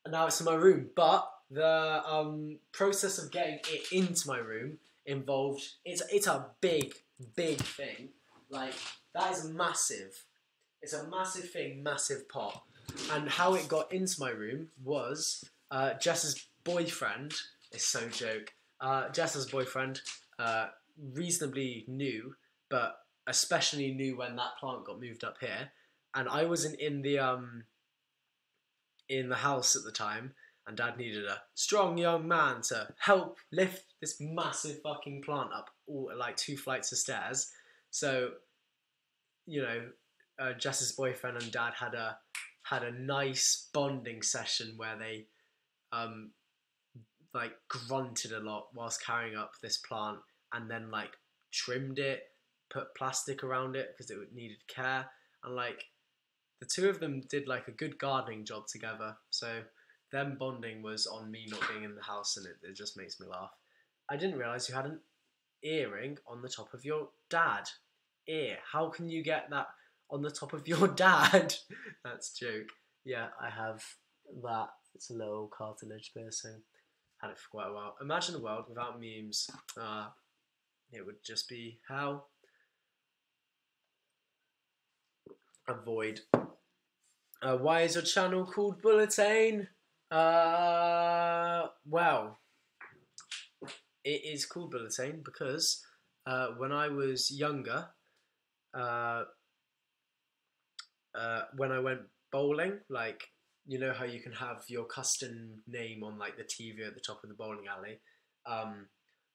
now it's in my room. But the process of getting it into my room involved. It's a big thing. Like, that is massive. It's a massive thing, massive pot. And how it got into my room was Jess's boyfriend. It's so joke. Jess's boyfriend, reasonably new, but especially new when that plant got moved up here. And I wasn't in the house at the time, and Dad needed a strong young man to help lift this massive fucking plant up all like 2 flights of stairs. So, you know, Jess's boyfriend and Dad had a nice bonding session where they like grunted a lot whilst carrying up this plant, and then like trimmed it, put plastic around it because it needed care, and like the two of them did like a good gardening job together. So them bonding was on me not being in the house, and it just makes me laugh. I didn't realise you had an earring on the top of your dad ear. How can you get that on the top of your dad? That's a joke. Yeah, I have that. It's a little cartilage piercing. Had it for quite a while. Imagine a world without memes. It would just be hell. Avoid. Why is your channel called Bulletain? Well, it is called Bulletain because when I was younger, when I went bowling, like, you know how you can have your custom name on like the TV at the top of the bowling alley.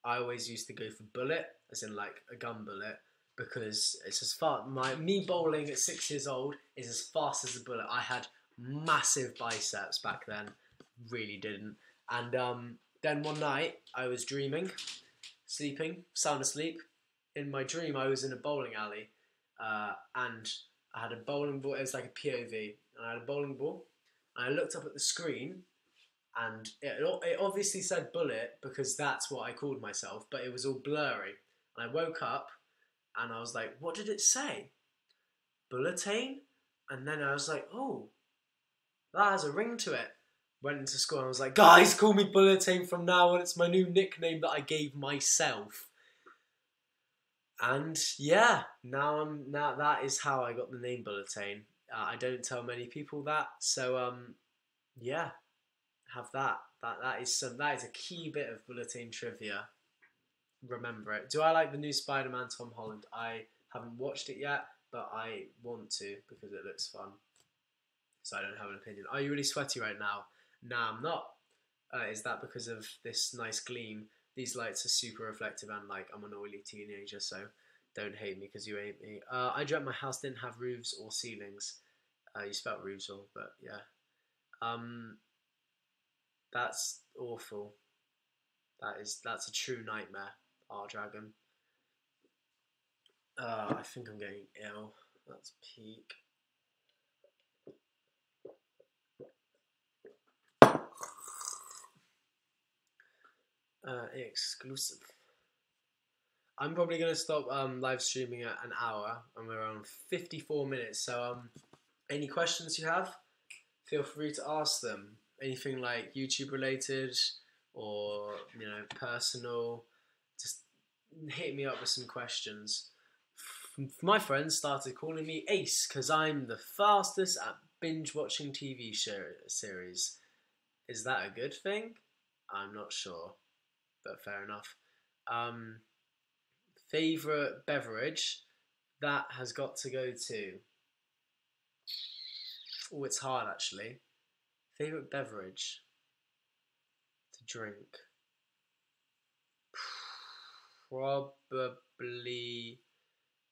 I always used to go for bullet, as in like a gun bullet, because it's as far me bowling at 6 years old is as fast as a bullet. I had massive biceps back then, really didn't. And then one night I was dreaming, sleeping, sound asleep. In my dream I was in a bowling alley, and I had a bowling ball. It was like a POV, and I had a bowling ball. And I looked up at the screen, and it obviously said bullet because that's what I called myself, but it was all blurry. And I woke up, and I was like, "What did it say? Bulletain?" And then I was like, "Oh, that has a ring to it." Went into school and I was like, "Guys, call me Bulletain from now on. It's my new nickname that I gave myself." And yeah, now that is how I got the name Bulletain. I don't tell many people that, so yeah, have that. That is a key bit of Bulletin trivia. Remember it. Do I like the new Spider-Man Tom Holland? I haven't watched it yet, but I want to because it looks fun. So I don't have an opinion. Are you really sweaty right now? Nah, I'm not. Is that because of this nice gleam? These lights are super reflective, and like, I'm an oily teenager, so don't hate me because you hate me. I dreamt my house didn't have roofs or ceilings. You spelled roofs wrong, but yeah. That's awful. That's a true nightmare. Our dragon. I think I'm getting ill. That's peak. Exclusive. I'm probably gonna stop live streaming at an hour, and we're on 54 minutes. So any questions you have, feel free to ask them. Anything like YouTube related or, you know, personal, just hit me up with some questions. My friends started calling me Ace because I'm the fastest at binge watching TV series. Is that a good thing? I'm not sure, but fair enough. Favourite beverage? That has got to go to... Oh, it's hard actually. Favourite beverage to drink? probably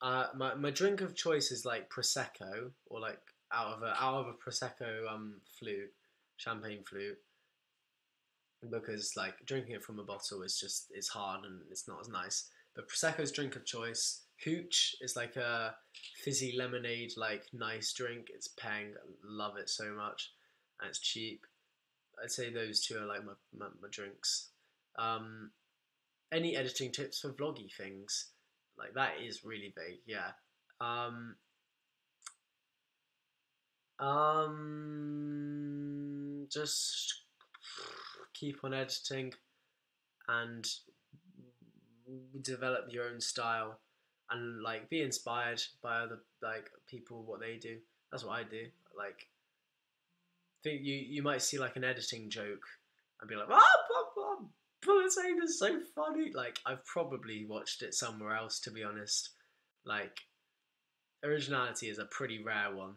my drink of choice is like prosecco, or like out of a prosecco flute, champagne flute, because like drinking it from a bottle is just, it's hard and it's not as nice. But prosecco's drink of choice. Hooch is like a fizzy lemonade, like nice drink. It's peng, love it so much, and it's cheap. I'd say those two are like my drinks. Um, any editing tips for vloggy things? Like that is really big, yeah. Um, just keep on editing and develop your own style, and like be inspired by other like people, what they do. That's what I do. Like, think you might see like an editing joke and be like, bullet saying is so funny. Like, I've probably watched it somewhere else, to be honest. Like, originality is a pretty rare one.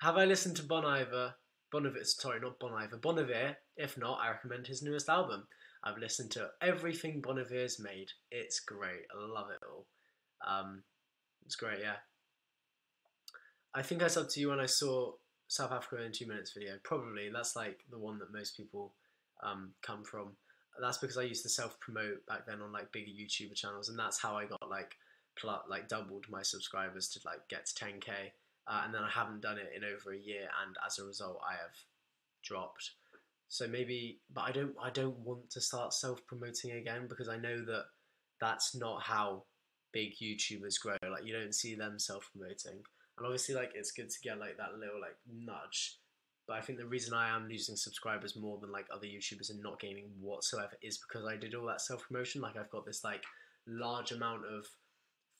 Have I listened to Bon Iver? Bon Iver, sorry, not Bon Iver. Bon Iver. If not, I recommend his newest album. I've listened to everything Bon Iver's made. It's great. I love it all. It's great, yeah. I think I said to you when I saw South Africa in 2 minutes video. Probably that's like the one that most people come from. That's because I used to self-promote back then on like bigger YouTuber channels, and that's how I got like doubled my subscribers to like get to 10k. And then I haven't done it in over a year, and as a result, I have dropped. So maybe, but I don't want to start self-promoting again, because I know that that's not how big YouTubers grow. Like, you don't see them self-promoting, and obviously, like, it's good to get like that little like nudge. But I think the reason I am losing subscribers more than like other YouTubers and not gaining whatsoever is because I did all that self-promotion. Like, I've got this like large amount of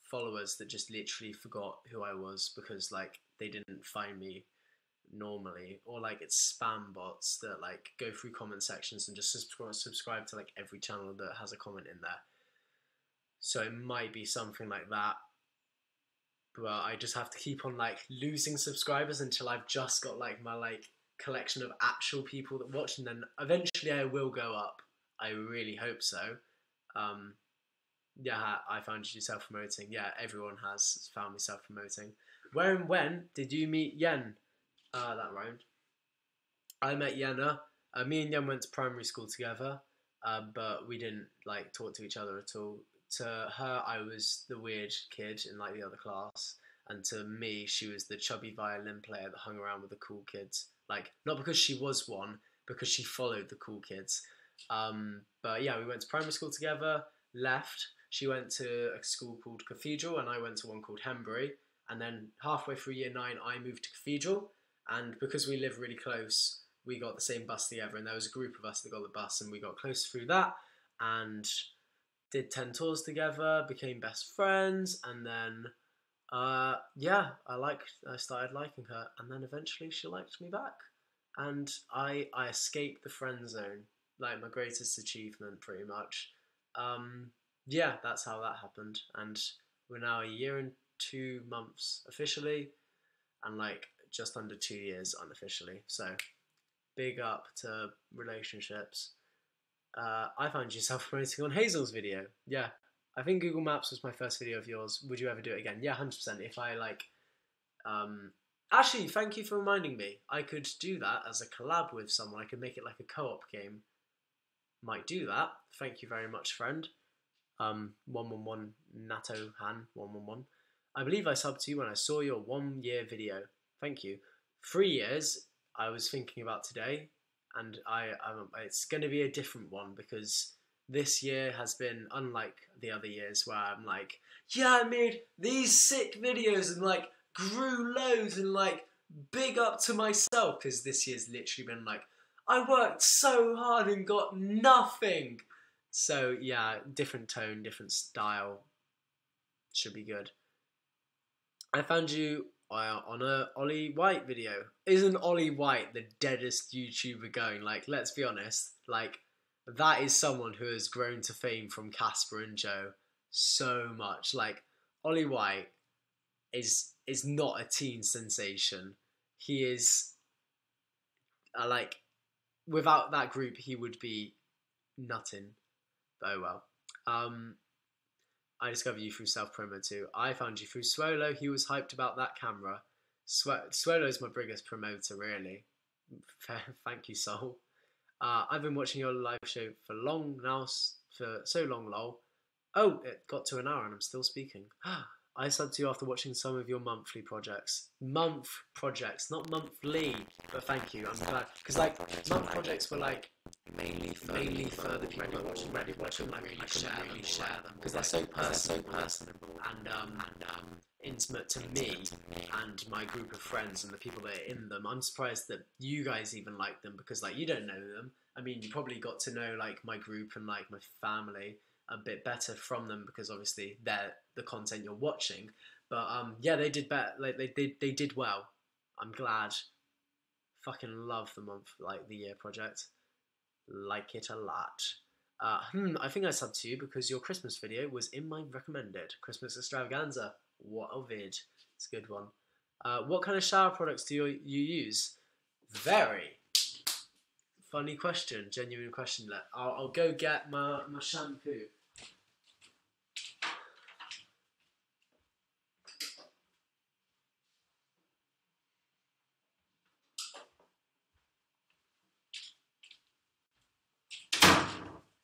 followers that just literally forgot who I was because like they didn't find me normally, or like it's spam bots that like go through comment sections and just subscribe to like every channel that has a comment in there. So it might be something like that, but I just have to keep on like losing subscribers until I've just got like my like collection of actual people that watch, and then eventually I will go up. I really hope so. Yeah, I found you self-promoting. Yeah, everyone has found me self-promoting. Where and when did you meet Yen? That rhymed. I met Yenna. Me and Yen went to primary school together, but we didn't like talk to each other at all. To her, I was the weird kid in like the other class, and to me, she was the chubby violin player that hung around with the cool kids. Like, not because she was one, because she followed the cool kids. But yeah, we went to primary school together. Left. She went to a school called Cathedral, and I went to one called Hembury. And then halfway through year 9, I moved to Cathedral. And because we live really close, we got the same bus together. And there was a group of us that got the bus, and we got close through that. And did 10 tours together, became best friends. And then, yeah, I started liking her. And then eventually she liked me back. And I escaped the friend zone. Like, my greatest achievement, pretty much. Yeah, that's how that happened, and we're now a year and 2 months officially, and like just under 2 years unofficially. So big up to relationships. I found you self-promoting on Hazel's video. Yeah, I think Google Maps was my first video of yours. Would you ever do it again? Yeah, 100%. If I like, actually, thank you for reminding me. I could do that as a collab with someone. I could make it like a co-op game. Might do that. Thank you very much, friend. 111 Nato Han 111. I believe I subbed to you when I saw your 1 year video. Thank you. 3 years I was thinking about today, and it's going to be a different one, because this year has been unlike the other years where I'm like, yeah, I made these sick videos and like grew loads and like big up to myself, because this year's literally been like, I worked so hard and got nothing. So yeah, different tone, different style. Should be good. I found you on a Ollie White video. Isn't Ollie White the deadest YouTuber going? Like, let's be honest. Like, that is someone who has grown to fame from Casper and Joe so much. Like, Ollie White is not a teen sensation. He is like, without that group, he would be nutting. Oh well. I discovered you through self-promo too. I found you through Swolo. He was hyped about that camera. Swolo's my biggest promoter, really. Thank you, Soul. I've been watching your live show for long now, for so long, lol. Oh, it got to an hour and I'm still speaking. I subbed to you after watching some of your monthly projects. Month projects, not monthly. But thank you, I'm glad. Because like, month projects were like, mainly for the people that watching, like really share them. Because they're so personable and intimate to me and my group of friends and the people that are in them. I'm surprised that you guys even like them, because like, you don't know them. I mean, you probably got to know like my group and like my family a bit better from them, because obviously they're the content you're watching. But yeah, they did better. Like they did well. I'm glad. Fucking love the month, like the year project. Like it a lot. I think I subbed to you because your Christmas video was in my recommended Christmas extravaganza. What a vid! It's a good one. What kind of shower products do you use? Very funny question, genuine question. I'll go get my shampoo.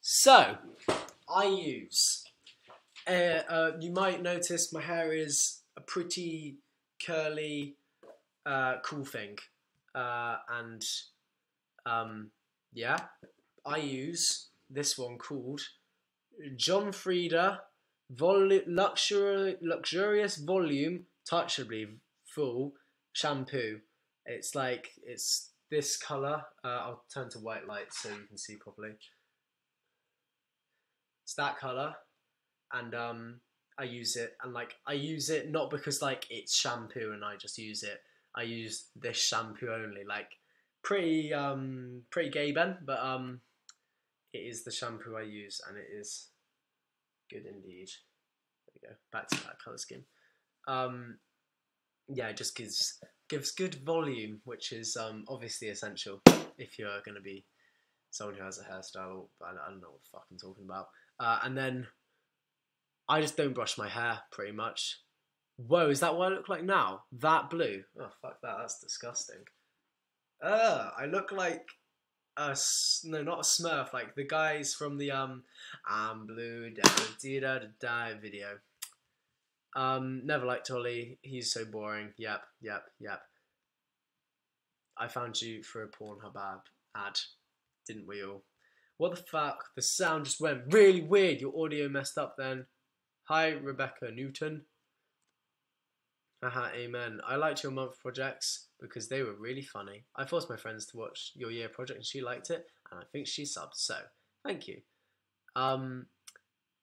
So, I use, you might notice my hair is a pretty curly, cool thing. Yeah, I use this one called John Frieda Luxurious Volume Touchably Full Shampoo. It's like, it's this colour. I'll turn to white light so you can see properly. It's that colour, and I use it, and like, I use it not because like it's shampoo and I just use it. I use this shampoo only. Like, pretty gay, Ben, but it is the shampoo I use, and it is good indeed. There we go. Back to that colour scheme. Yeah, it just gives good volume, which is obviously essential if you're going to be someone who has a hairstyle. I don't know what the fuck I'm talking about. And then I just don't brush my hair, pretty much. Whoa, is that what I look like now? That blue? Oh, fuck that, that's disgusting. I look like no, not a Smurf, like the guys from the I'm blue da da da da da video. Never liked Ollie, he's so boring. Yep. I found you for a Pornhub ad, didn't we all? What the fuck? The sound just went really weird. Your audio messed up then. Hi, Rebecca Newton. Haha, amen. I liked your month projects because they were really funny. I forced my friends to watch your year project and she liked it, and I think she subbed, so thank you.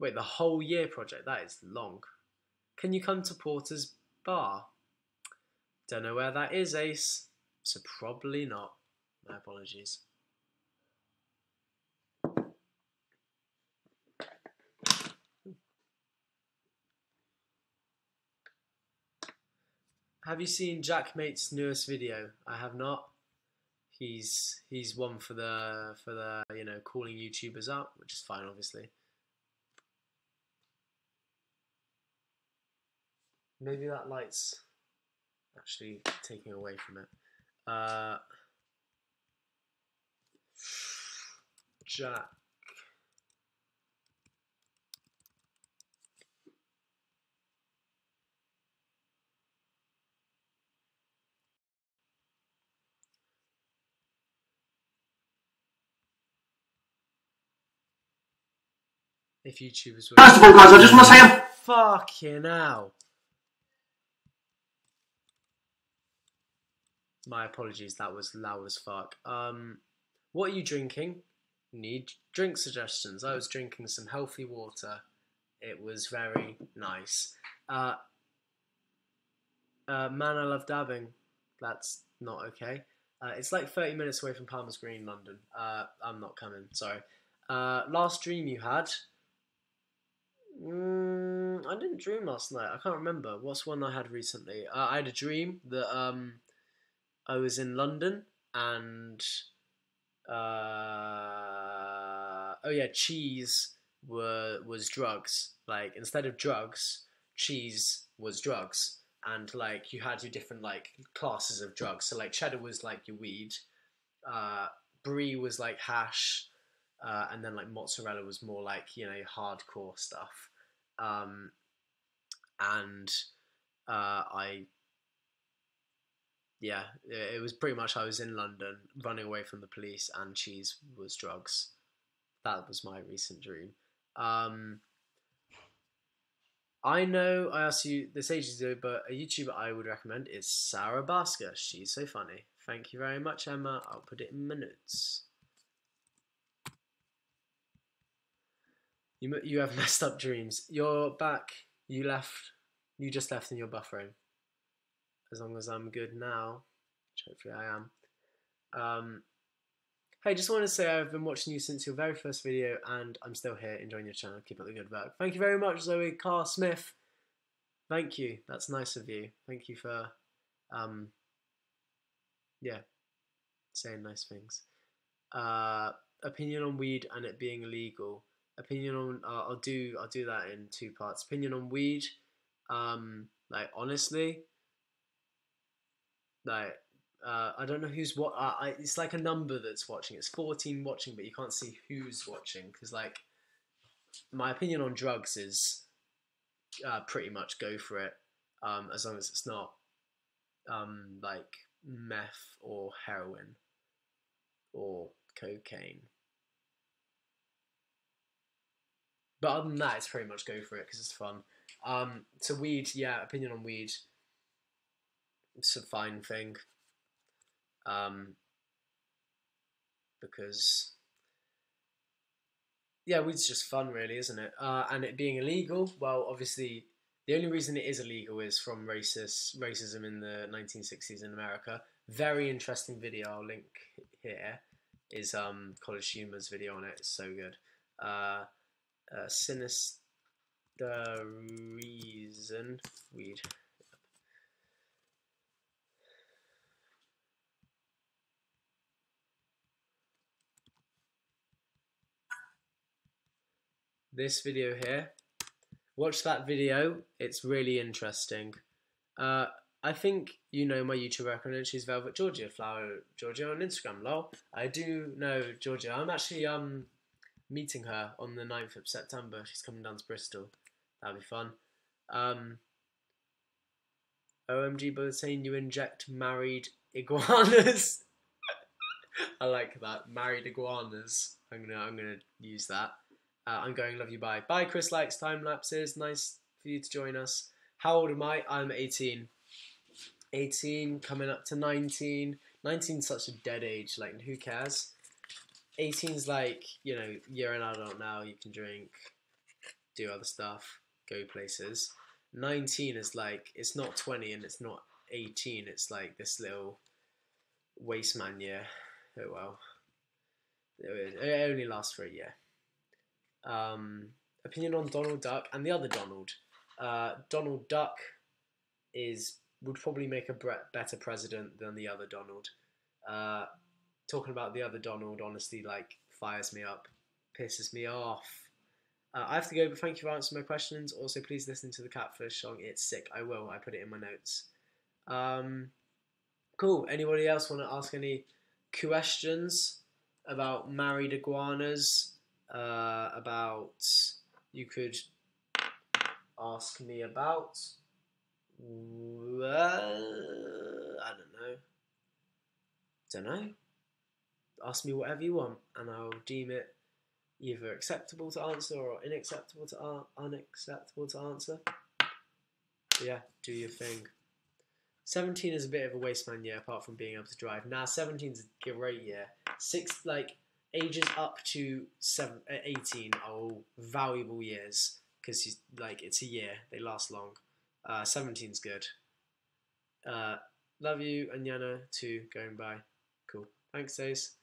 Wait, the whole year project? That is long. Can you come to Porter's Bar? Don't know where that is, Ace, so probably not. My apologies. Have you seen Jack Mate's newest video? I have not. He's one for the you know, calling YouTubers out, which is fine, obviously. Maybe that light's actually taking away from it. Jack. If YouTubers were... First of all, guys, I just want to say fucking hell. My apologies, that was loud as fuck. What are you drinking? Need drink suggestions. I was drinking some healthy water. It was very nice. Man, I love dabbing. That's not okay. It's like 30 minutes away from Palmer's Green, London. I'm not coming, sorry. Last dream you had? I didn't dream last night. I can't remember. What's one I had recently? I had a dream that I was in London and oh yeah, cheese was drugs. Like instead of drugs, cheese was drugs, and like you had your different like classes of drugs. So like cheddar was like your weed, brie was like hash, and then like mozzarella was more like hardcore stuff. Um, and I yeah, it was pretty much I was in London running away from the police, and cheese was drugs. That was my recent dream. Um, I know I asked you this ages ago, but a YouTuber I would recommend is Sarah Basker. She's so funny. Thank you very much, Emma. I'll put it in my notes. You have messed up dreams. You're back. You left. You just left and you're buffering. As long as I'm good now, which hopefully I am. Hey, just want to say I've been watching you since your very first video, and I'm still here enjoying your channel. Keep up the good work. Thank you very much, Zoe Carr Smith. Thank you. That's nice of you. Thank you for, yeah, saying nice things. Opinion on weed and it being illegal. Opinion on I'll do that in two parts. Opinion on weed. Like honestly, like I don't know who's what. It's like a number that's watching. It's 14 watching, but you can't see who's watching because like my opinion on drugs is pretty much go for it, as long as it's not like meth or heroin or cocaine. But other than that, it's pretty much go for it because it's fun. So weed, yeah, opinion on weed. It's a fine thing. Because yeah, weed's just fun, really, isn't it? And it being illegal, well, obviously, the only reason it is illegal is from racism in the 1960s in America. Very interesting video. I'll link here. Is College Humor's video on it. It's so good. Sinister reason weed. This video here. Watch that video. It's really interesting. I think you know my YouTube recommendation. She's Velvet Georgia, Flower Georgia on Instagram. Lol. I do know Georgia. I'm actually meeting her on the 9th of September. She's coming down to Bristol. That'll be fun. OMG Bulletin, you inject married iguanas. I like that. Married iguanas. I'm gonna use that. I'm going, love you, bye. Bye, Chris likes time lapses. Nice for you to join us. How old am I? I'm 18. 18, coming up to 19. 19's such a dead age, like, who cares? 18's like, you're an adult now, you can drink, do other stuff, go places. 19 is like, it's not 20 and it's not 18, it's like this little waste man year. Oh well. It only lasts for a year. Opinion on Donald Duck and the other Donald. Donald Duck would probably make a better president than the other Donald. Talking about the other Donald, honestly, like, fires me up, pisses me off. I have to go, but thank you for answering my questions. Also, please listen to the Catfish song. It's sick. I will. I put it in my notes. Cool. Anybody else want to ask any questions about married iguanas? You could ask me about, I don't know. Ask me whatever you want, and I'll deem it either acceptable to answer or unacceptable to answer. But yeah, do your thing. 17 is a bit of a waste man year, apart from being able to drive. Nah, 17's a great year. Ages up to 18 are all valuable years because it's a year. They last long. 17's good. Love you, Anyana, too. Going by. Cool. Thanks, Ace.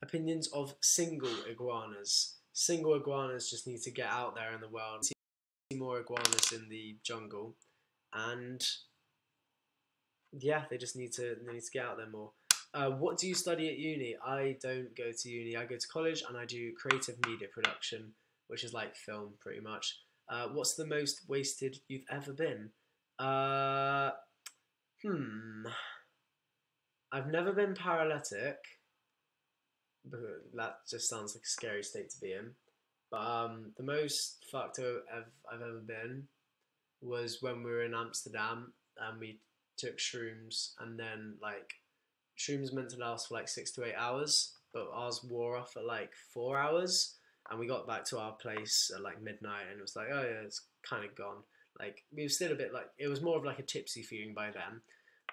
Opinions of single iguanas. Single iguanas just need to get out there in the world. See more iguanas in the jungle, and yeah, they just need to get out there more. What do you study at uni? I don't go to uni. I go to college and I do creative media production, which is like film, pretty much. What's the most wasted you've ever been? Uh, hmm. I've never been paralytic, but that just sounds like a scary state to be in. But the most fucked I've ever been was when we were in Amsterdam and we took shrooms, and then like shrooms meant to last for like 6 to 8 hours, but ours wore off at like 4 hours, and we got back to our place at like midnight, and it was like, oh yeah, it's kind of gone. Like we were still a bit like, it was more of like a tipsy feeling by then.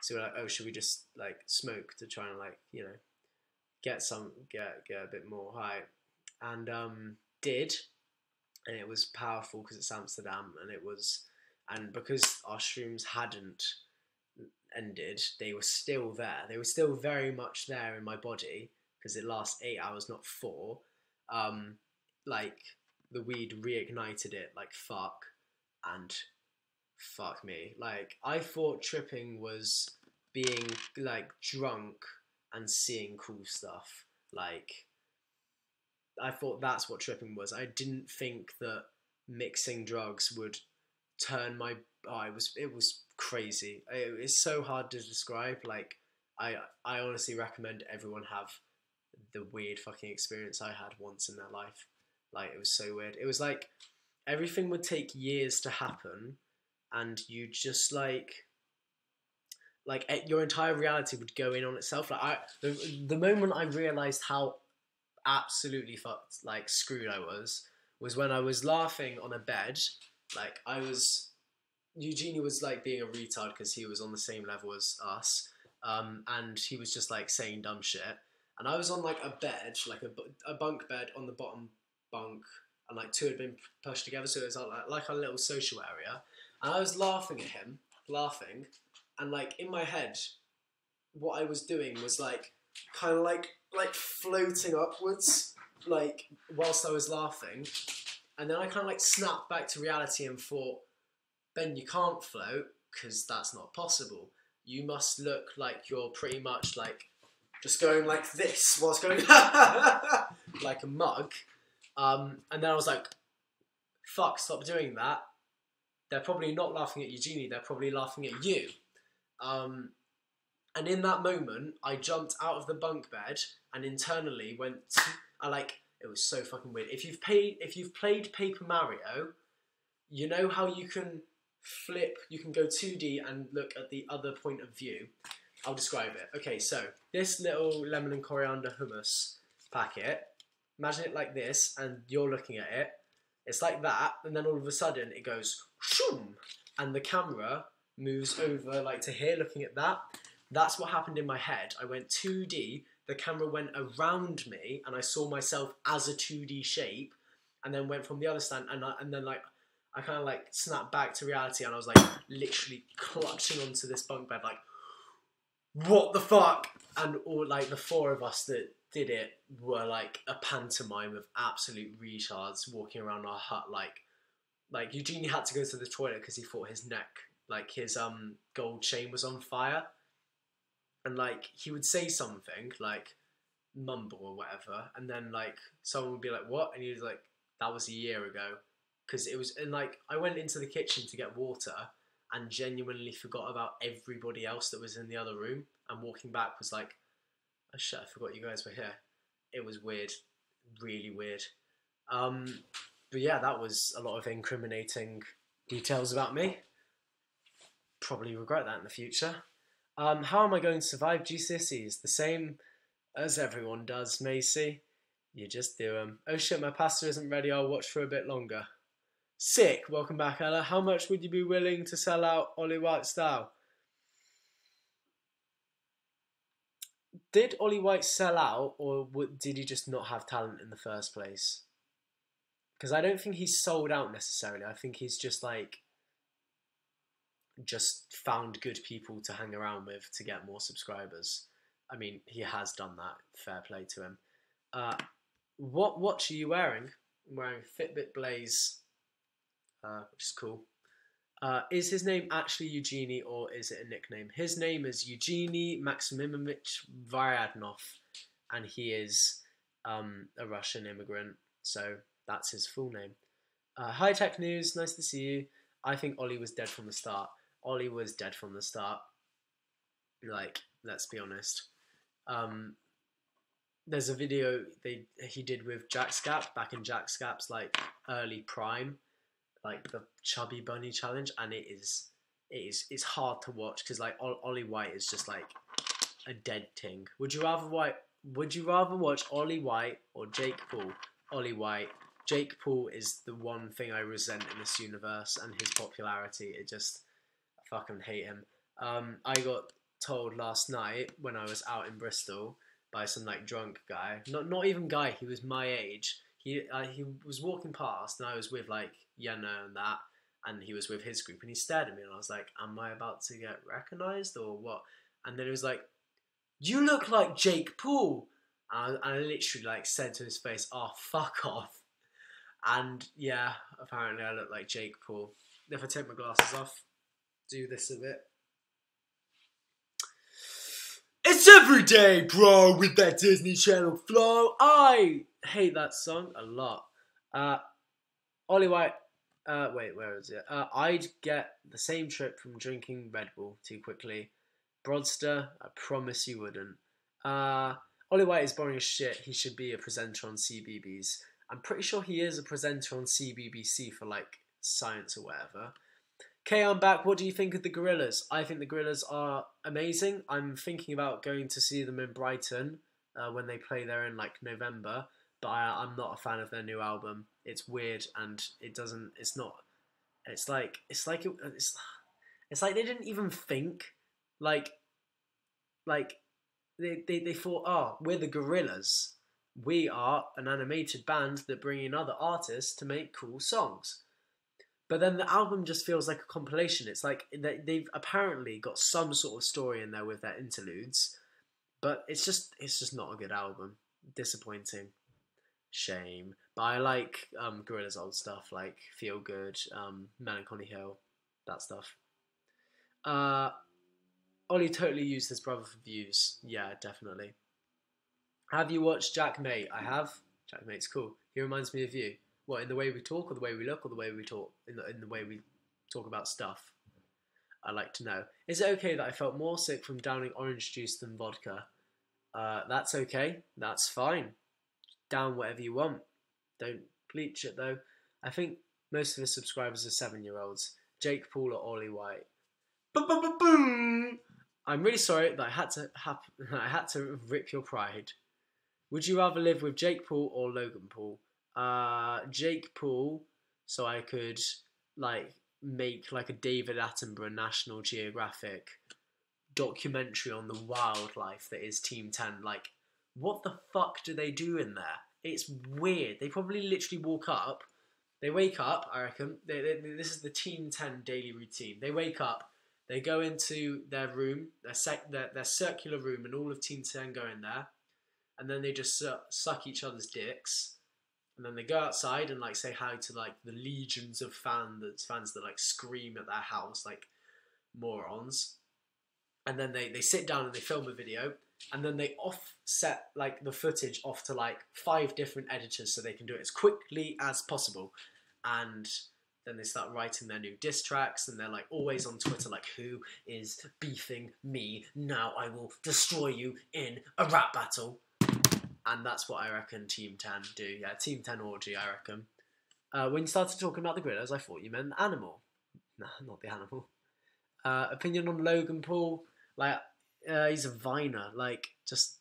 So we're like, oh, should we just like smoke to try and like, you know, get a bit more high, and did, and it was powerful because it's Amsterdam, and because our shrooms hadn't ended, they were still there. They were still very much there in my body because it lasts 8 hours, not 4. Like the weed reignited it like fuck, and fuck me. Like I thought tripping was being like drunk and seeing cool stuff. Like I thought that's what tripping was. I didn't think that mixing drugs would turn my. Oh, it was crazy. It's so hard to describe. Like I honestly recommend everyone have the weird fucking experience I had once in their life. Like it was so weird. It was like everything would take years to happen, and you just like your entire reality would go in on itself. Like the moment I realized how absolutely fucked, like screwed I was when I was laughing on a bed. Like Eugenie was like being a retard because he was on the same level as us, and he was just like saying dumb shit. And I was on like a bed, like a bunk bed on the bottom bunk, and like two had been pushed together, so it was like a little social area. And I was laughing at him, and like in my head, what I was doing was like kind of like floating upwards, like whilst I was laughing, and then I kind of like snapped back to reality and thought, Ben, you can't float because that's not possible. You must look like you're pretty much like just going like this whilst going like a mug. And then I was like, fuck, stop doing that. They're probably not laughing at Eugenie, they're probably laughing at you. And in that moment, I jumped out of the bunk bed and internally went. It was so fucking weird. If you've played Paper Mario, you know how you can flip. You can go 2D and look at the other point of view. I'll describe it. Okay, so this little lemon and coriander hummus packet. Imagine it like this, and you're looking at it. It's like that, and then all of a sudden it goes shoom, and the camera moves over like to here, looking at that. That's what happened in my head. I went 2D, the camera went around me, and I saw myself as a 2D shape, and then went from the other stand, and then like, I kind of like snapped back to reality, and I was like literally clutching onto this bunk bed, like, what the fuck? And all like the four of us that did it were like a pantomime of absolute retards walking around our hut, like Eugenie had to go to the toilet because he thought his neck, like his gold chain was on fire. And like he would say something like mumble or whatever, and then like someone would be like, what? And he was like, that was a year ago. Because it was, and like I went into the kitchen to get water and genuinely forgot about everybody else that was in the other room, and walking back was like, oh shit, I forgot you guys were here. It was weird, really weird. But yeah, that was a lot of incriminating details about me. Probably regret that in the future. How am I going to survive GCSEs? The same as everyone does, Macy. You just do them. Oh shit, my pasta isn't ready. I'll watch for a bit longer. Sick. Welcome back, Ella. How much would you be willing to sell out Ollie White style? Did Ollie White sell out, or did he just not have talent in the first place? Because I don't think he's sold out necessarily. I think he's just like found good people to hang around with to get more subscribers. I mean, he has done that. Fair play to him. What watch are you wearing? I'm wearing Fitbit Blaze, which is cool. Is his name actually Eugenie or is it a nickname? His name is Eugenie Maximimovich Vyadnov, and he is a Russian immigrant, so that's his full name. Hi Tech News, nice to see you. I think Ollie was dead from the start. Ollie was dead from the start. Like, let's be honest. There's a video he did with Jack Scap back in Jack Scap's like early prime, like the Chubby Bunny challenge, and it's hard to watch because like Ollie White is just like a dead ting. Would you rather watch Ollie White or Jake Paul? Ollie White. Jake Paul is the one thing I resent in this universe, and his popularity. I fucking hate him. I got told last night when I was out in Bristol by some like drunk guy. Not even guy. He was my age. He was walking past, and I was with like Yenna and that, and he was with his group, and he stared at me, and I was like, "Am I about to get recognised or what?" And then he was like, "You look like Jake Paul," and I literally like said to his face, "Oh, fuck off." And yeah, apparently I look like Jake Paul. If I take my glasses off, do this a bit. It's every day, bro, with that Disney Channel flow. I hate that song a lot. Ollie White, wait, where is it? I'd get the same trip from drinking Red Bull too quickly. Brodster, I promise you wouldn't. Ollie White is boring as shit. He should be a presenter on CBBS. I'm pretty sure he is a presenter on CBBC for like science or whatever. Okay, I'm back. What do you think of the Gorillaz? I think the Gorillaz are amazing. I'm thinking about going to see them in Brighton when they play there in like November. But I'm not a fan of their new album. It's weird and it doesn't. It's not. It's like they didn't even think like they thought, oh, we're the Gorillaz. We are an animated band that bring in other artists to make cool songs. But then the album just feels like a compilation. It's like they've apparently got some sort of story in there with their interludes, but it's just not a good album. Disappointing. Shame. But I like Gorillaz' old stuff, like Feel Good, Melancholy Hill, that stuff. Ollie totally used his brother for views. Yeah, definitely. Have you watched Jack Mate? I have. Jack Mate's cool. He reminds me of you. What, in the way we talk, or the way we look, or the way we talk? In the way we talk about stuff. I'd like to know. Is it okay that I felt more sick from downing orange juice than vodka? That's okay. That's fine. Down whatever you want. Don't bleach it though. I think most of his subscribers are 7-year-olds. Jake Paul or Ollie White. Boom! I'm really sorry that I had to rip your pride. Would you rather live with Jake Paul or Logan Paul? Jake Paul, so I could like make like a David Attenborough National Geographic documentary on the wildlife that is Team 10. Like, what the fuck do they do in there? It's weird. They probably literally they wake up, I reckon, this is the Team 10 daily routine. They wake up, they go into their room, their circular room, and all of Team 10 go in there, and then they just suck each other's dicks. And then they go outside and like say hi to like the legions of fans that like scream at their house like morons. And then they sit down and they film a video, and then they offset like the footage off to like 5 different editors so they can do it as quickly as possible. And then they start writing their new diss tracks, and they're like always on Twitter like, who is beefing me? Now I will destroy you in a rap battle. And that's what I reckon Team 10 do. Yeah, Team 10 orgy, I reckon. When you started talking about the Gorillaz, I thought you meant the animal. No, not the animal. Opinion on Logan Paul? Like, he's a Viner. Like, just...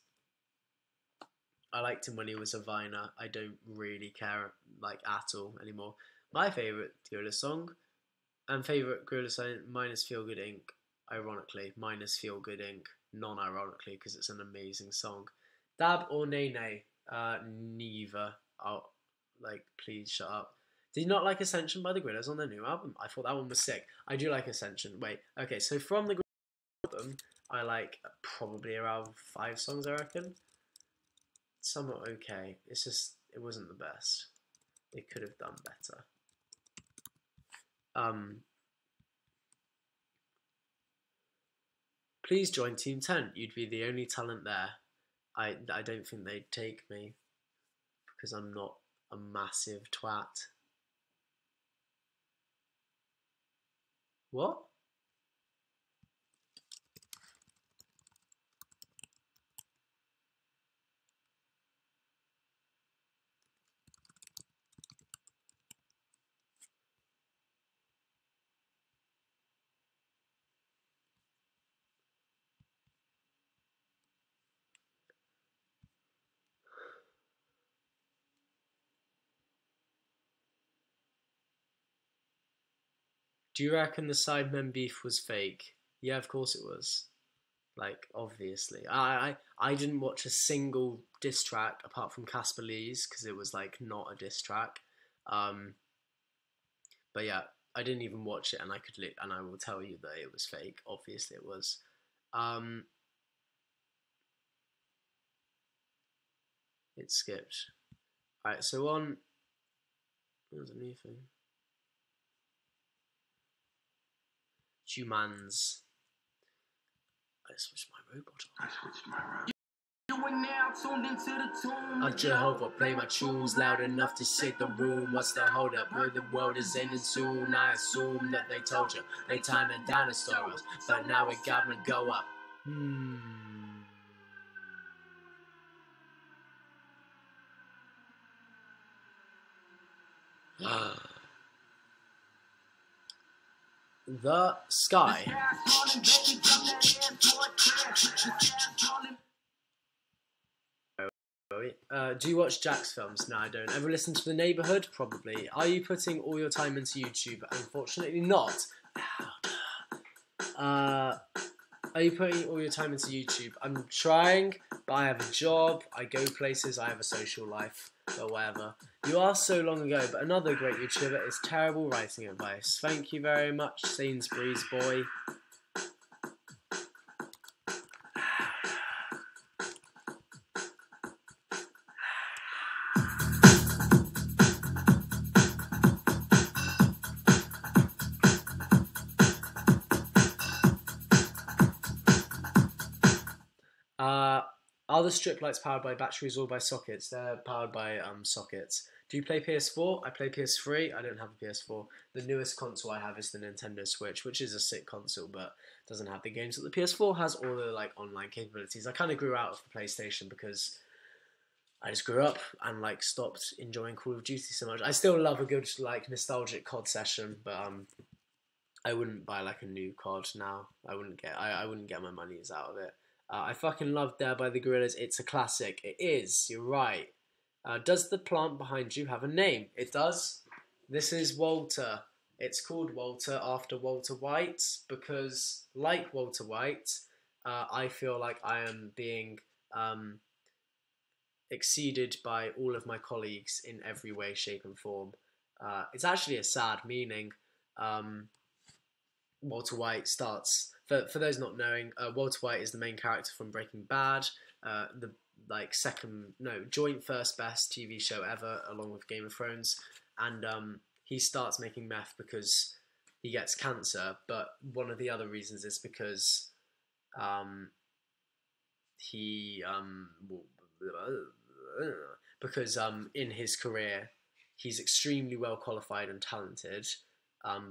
I liked him when he was a Viner. I don't really care, like, at all anymore. My favourite Gorillaz song, and favourite Gorillaz song, minus Feel Good Inc., ironically. Minus Feel Good Inc., non-ironically, because it's an amazing song. Dab or Nene? Neither. Oh, like, please shut up. Did you not like Ascension by the Gorillaz on their new album? I thought that one was sick. I do like Ascension. Wait, okay, so from the Gorillaz album, I like probably around 5 songs, I reckon. Some are okay. It's just, it wasn't the best. They could have done better. Please join Team Tent. You'd be the only talent there. I don't think they'd take me because I'm not a massive twat. What? Do you reckon the Sidemen beef was fake? Yeah, of course it was. Like, obviously. I didn't watch a single diss track apart from Casper Lee's because it was like not a diss track. But yeah, I didn't even watch it, and I will tell you that it was fake. Obviously, it was. It skipped. Alright, so on. There's a new thing. Humans. I switched my robot on. You are now tuned into the tune. I'm Jehovah, play my tunes loud enough to shake the room. What's the hold up? Where the world is ending soon. I assume that they told you they time the dinosaurs, but now it got to go up. The sky. Do you watch Jack's films? No, I don't. Ever listen to The Neighbourhood? Probably. Are you putting all your time into YouTube? Unfortunately not. Are you putting all your time into YouTube? I'm trying, but I have a job, I go places, I have a social life, or whatever. You asked so long ago, but another great YouTuber is terrible writing advice. Thank you very much, Sainsbury's boy. Are the strip lights powered by batteries or by sockets? They're powered by sockets. Do you play PS4? I play PS3. I don't have a PS4. The newest console I have is the Nintendo Switch, which is a sick console, but doesn't have the games that the PS4 has, or the like online capabilities. I kind of grew out of the PlayStation because I just grew up and like stopped enjoying Call of Duty so much. I still love a good like nostalgic COD session, but I wouldn't buy like a new COD now. I wouldn't get my monies out of it. I fucking love There by the Gorillas. It's a classic. It is. You're right. Does the plant behind you have a name? It does. This is Walter. It's called Walter after Walter White because, like Walter White, I feel like I am being exceeded by all of my colleagues in every way, shape, and form. It's actually a sad meaning. Walter White starts... For those not knowing, Walter White is the main character from Breaking Bad, the joint first best TV show ever, along with Game of Thrones, and he starts making meth because he gets cancer, but one of the other reasons is because in his career he's extremely well qualified and talented,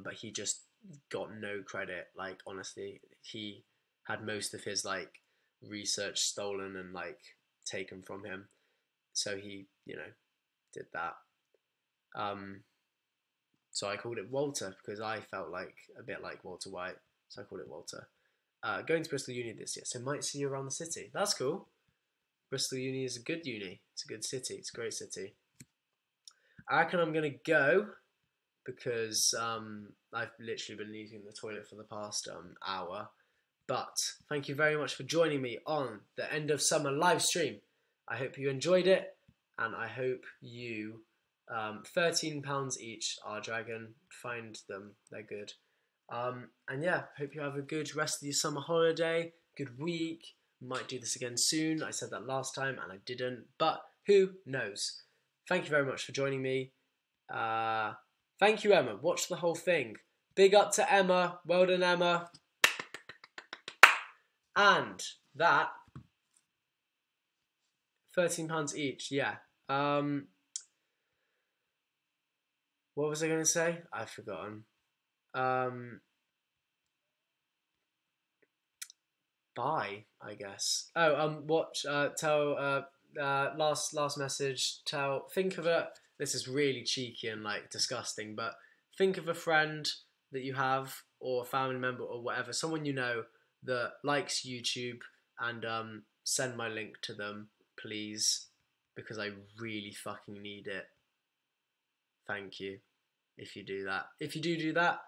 but he just got no credit. Like, honestly, he had most of his like research stolen and like taken from him, so he did that. So I called it Walter because I felt like a bit like Walter White, so I called it Walter. Going to Bristol Uni this year, so might see you around the city. That's cool. Bristol Uni is a good uni. It's a good city. It's a great city. I reckon I'm gonna go because I've literally been using the toilet for the past hour. But thank you very much for joining me on the End of Summer live stream. I hope you enjoyed it, and I hope you £13 each are Dragon. Find them, they're good. And yeah, hope you have a good rest of your summer holiday, good week. Might do this again soon. I said that last time and I didn't, but who knows? Thank you very much for joining me. Thank you, Emma. Watch the whole thing. Big up to Emma. Well done, Emma. And that £13 each, yeah. What was I going to say? I've forgotten. Bye, I guess. Oh, watch. Tell. Last message. Think of a. This is really cheeky and like disgusting, but think of a friend that you have, or a family member, or whatever, someone you know that likes YouTube, and send my link to them, please, because I really fucking need it. Thank you. If you do that. If you do that,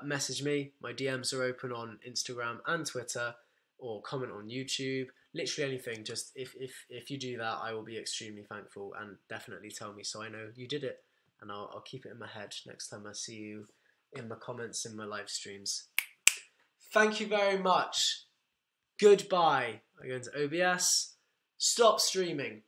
message me. My DMs are open on Instagram and Twitter, or comment on YouTube. Literally anything. Just if you do that, I will be extremely thankful, and definitely tell me so I know you did it, and I'll keep it in my head next time I see you in my comments in my live streams. Thank you very much. Goodbye. I go into OBS. Stop streaming.